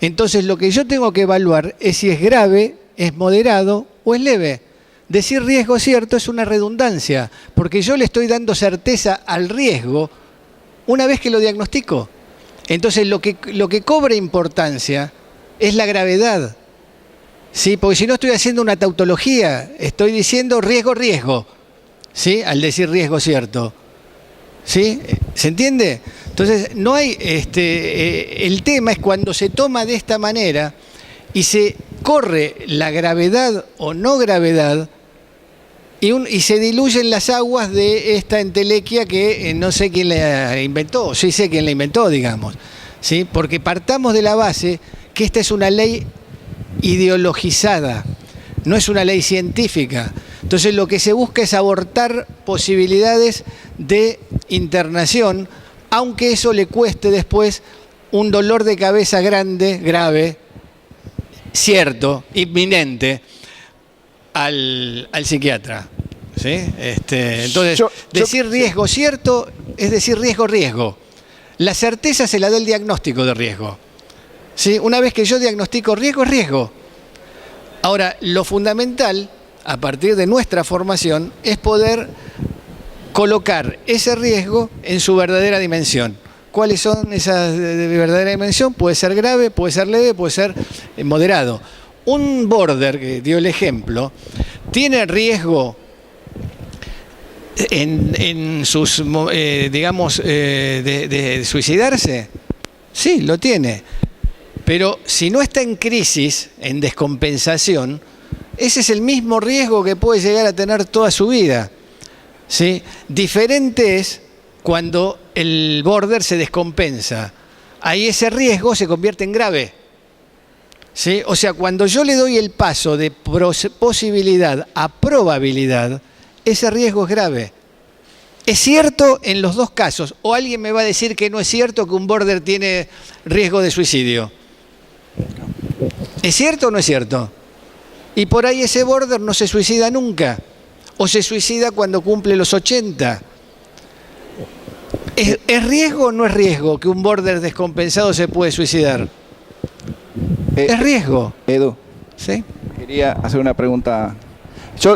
Entonces lo que yo tengo que evaluar es si es grave, es moderado o es leve. Decir riesgo cierto es una redundancia, porque yo le estoy dando certeza al riesgo una vez que lo diagnostico. Entonces lo que cobra importancia es la gravedad. ¿Sí? Porque si no estoy haciendo una tautología, estoy diciendo riesgo, ¿sí? Al decir riesgo cierto. ¿Sí? ¿Se entiende? Entonces, no hay, el tema es cuando se toma de esta manera y se corre la gravedad o no gravedad y se diluyen las aguas de esta entelequia que no sé quién la inventó, sí sé quién la inventó, digamos. ¿Sí? Porque partamos de la base que esta es una ley ideologizada, no es una ley científica. Entonces lo que se busca es abortar posibilidades de internación, aunque eso le cueste después un dolor de cabeza grande, grave, cierto, inminente, al psiquiatra. ¿Sí? Entonces, decir riesgo cierto es decir riesgo. La certeza se la da el diagnóstico de riesgo. ¿Sí? Una vez que yo diagnostico riesgo, es riesgo. Ahora, lo fundamental, a partir de nuestra formación, es poder colocar ese riesgo en su verdadera dimensión. ¿Cuáles son esas de verdadera dimensión? Puede ser grave, puede ser leve, puede ser moderado. Un border, que dio el ejemplo, tiene riesgo en sus, digamos, de suicidarse. Sí, lo tiene. Pero si no está en crisis, en descompensación, ese es el mismo riesgo que puede llegar a tener toda su vida. ¿Sí? Diferente es cuando el border se descompensa. Ahí ese riesgo se convierte en grave. ¿Sí? O sea, cuando yo le doy el paso de posibilidad a probabilidad, ese riesgo es grave. Es cierto en los dos casos. O alguien me va a decir que no es cierto que un border tiene riesgo de suicidio. ¿Es cierto o no es cierto? Y por ahí ese border no se suicida nunca. O se suicida cuando cumple los 80. ¿Es riesgo o no es riesgo que un border descompensado se puede suicidar? Es riesgo. Edu, ¿sí? Quería hacer una pregunta.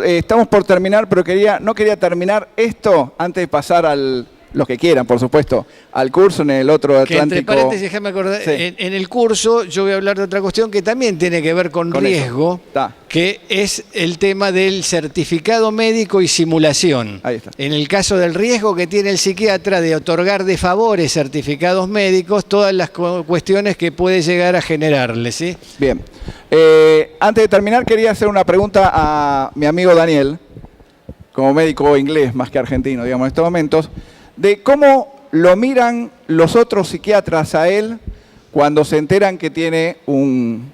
Estamos por terminar, pero no quería terminar esto antes de pasar al... Los que quieran, por supuesto, al curso en el otro Atlántico. Que entre paréntesis, déjame acordar, sí. En el curso yo voy a hablar de otra cuestión que también tiene que ver con riesgo, que es el tema del certificado médico y simulación. Ahí está. En el caso del riesgo que tiene el psiquiatra de otorgar de favores certificados médicos, todas las cuestiones que puede llegar a generarle, ¿sí? Bien. Antes de terminar, quería hacer una pregunta a mi amigo Daniel, como médico inglés más que argentino, digamos, en estos momentos, de cómo lo miran los otros psiquiatras a él cuando se enteran que tiene un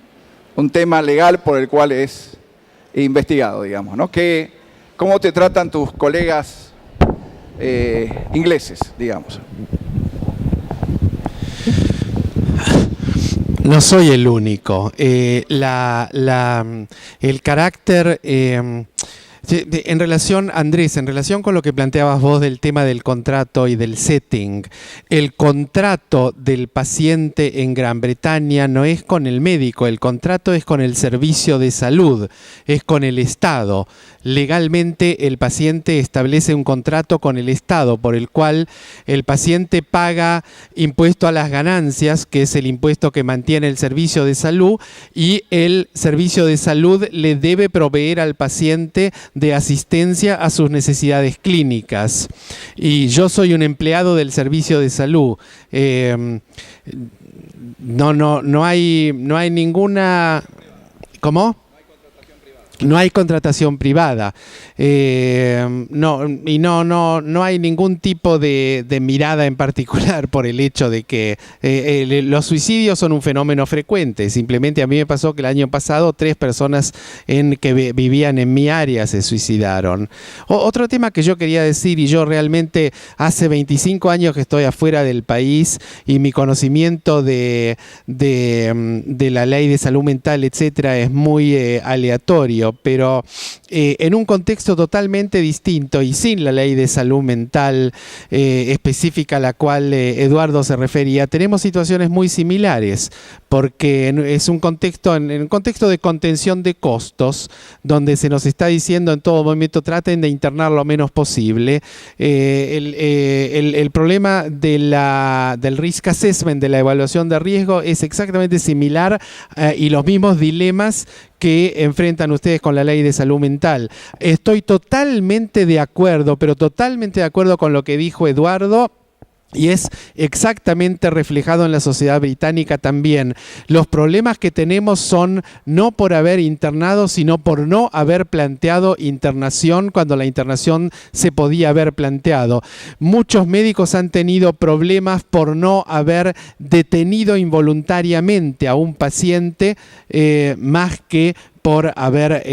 tema legal por el cual es investigado, digamos, ¿no? ¿Cómo te tratan tus colegas ingleses, digamos? No soy el único. El carácter... En relación, Andrés, en relación con lo que planteabas vos del tema del contrato y del setting, el contrato del paciente en Gran Bretaña no es con el médico, el contrato es con el servicio de salud, es con el Estado. Legalmente el paciente establece un contrato con el Estado por el cual el paciente paga impuesto a las ganancias, que es el impuesto que mantiene el servicio de salud, y el servicio de salud le debe proveer al paciente de asistencia a sus necesidades clínicas. Y yo soy un empleado del servicio de salud. No hay ninguna... ¿Cómo? No hay contratación privada. No hay ningún tipo de mirada en particular por el hecho de que los suicidios son un fenómeno frecuente. Simplemente a mí me pasó que el año pasado 3 personas que vivían en mi área se suicidaron. Otro tema que yo quería decir, y yo realmente hace 25 años que estoy afuera del país y mi conocimiento de la ley de salud mental, etcétera, es muy aleatorio. Pero en un contexto totalmente distinto y sin la ley de salud mental específica a la cual Eduardo se refería, tenemos situaciones muy similares, porque es un contexto, en un contexto de contención de costos, donde se nos está diciendo en todo momento traten de internar lo menos posible. El problema del risk assessment, de la evaluación de riesgo, es exactamente similar y los mismos dilemas que enfrentan ustedes con la ley de salud mental. Estoy totalmente de acuerdo, pero totalmente de acuerdo con lo que dijo Eduardo. Y es exactamente reflejado en la sociedad británica también. Los problemas que tenemos son no por haber internado, sino por no haber planteado internación cuando la internación se podía haber planteado. Muchos médicos han tenido problemas por no haber detenido involuntariamente a un paciente más que por haber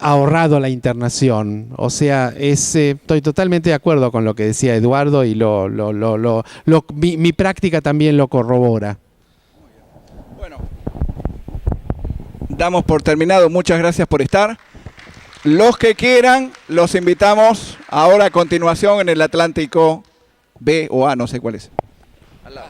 ahorrado la internación. O sea, estoy totalmente de acuerdo con lo que decía Eduardo y mi práctica también lo corrobora. Bueno, damos por terminado. Muchas gracias por estar. Los que quieran, los invitamos ahora a continuación en el Atlántico B o A, no sé cuál es. Al lado.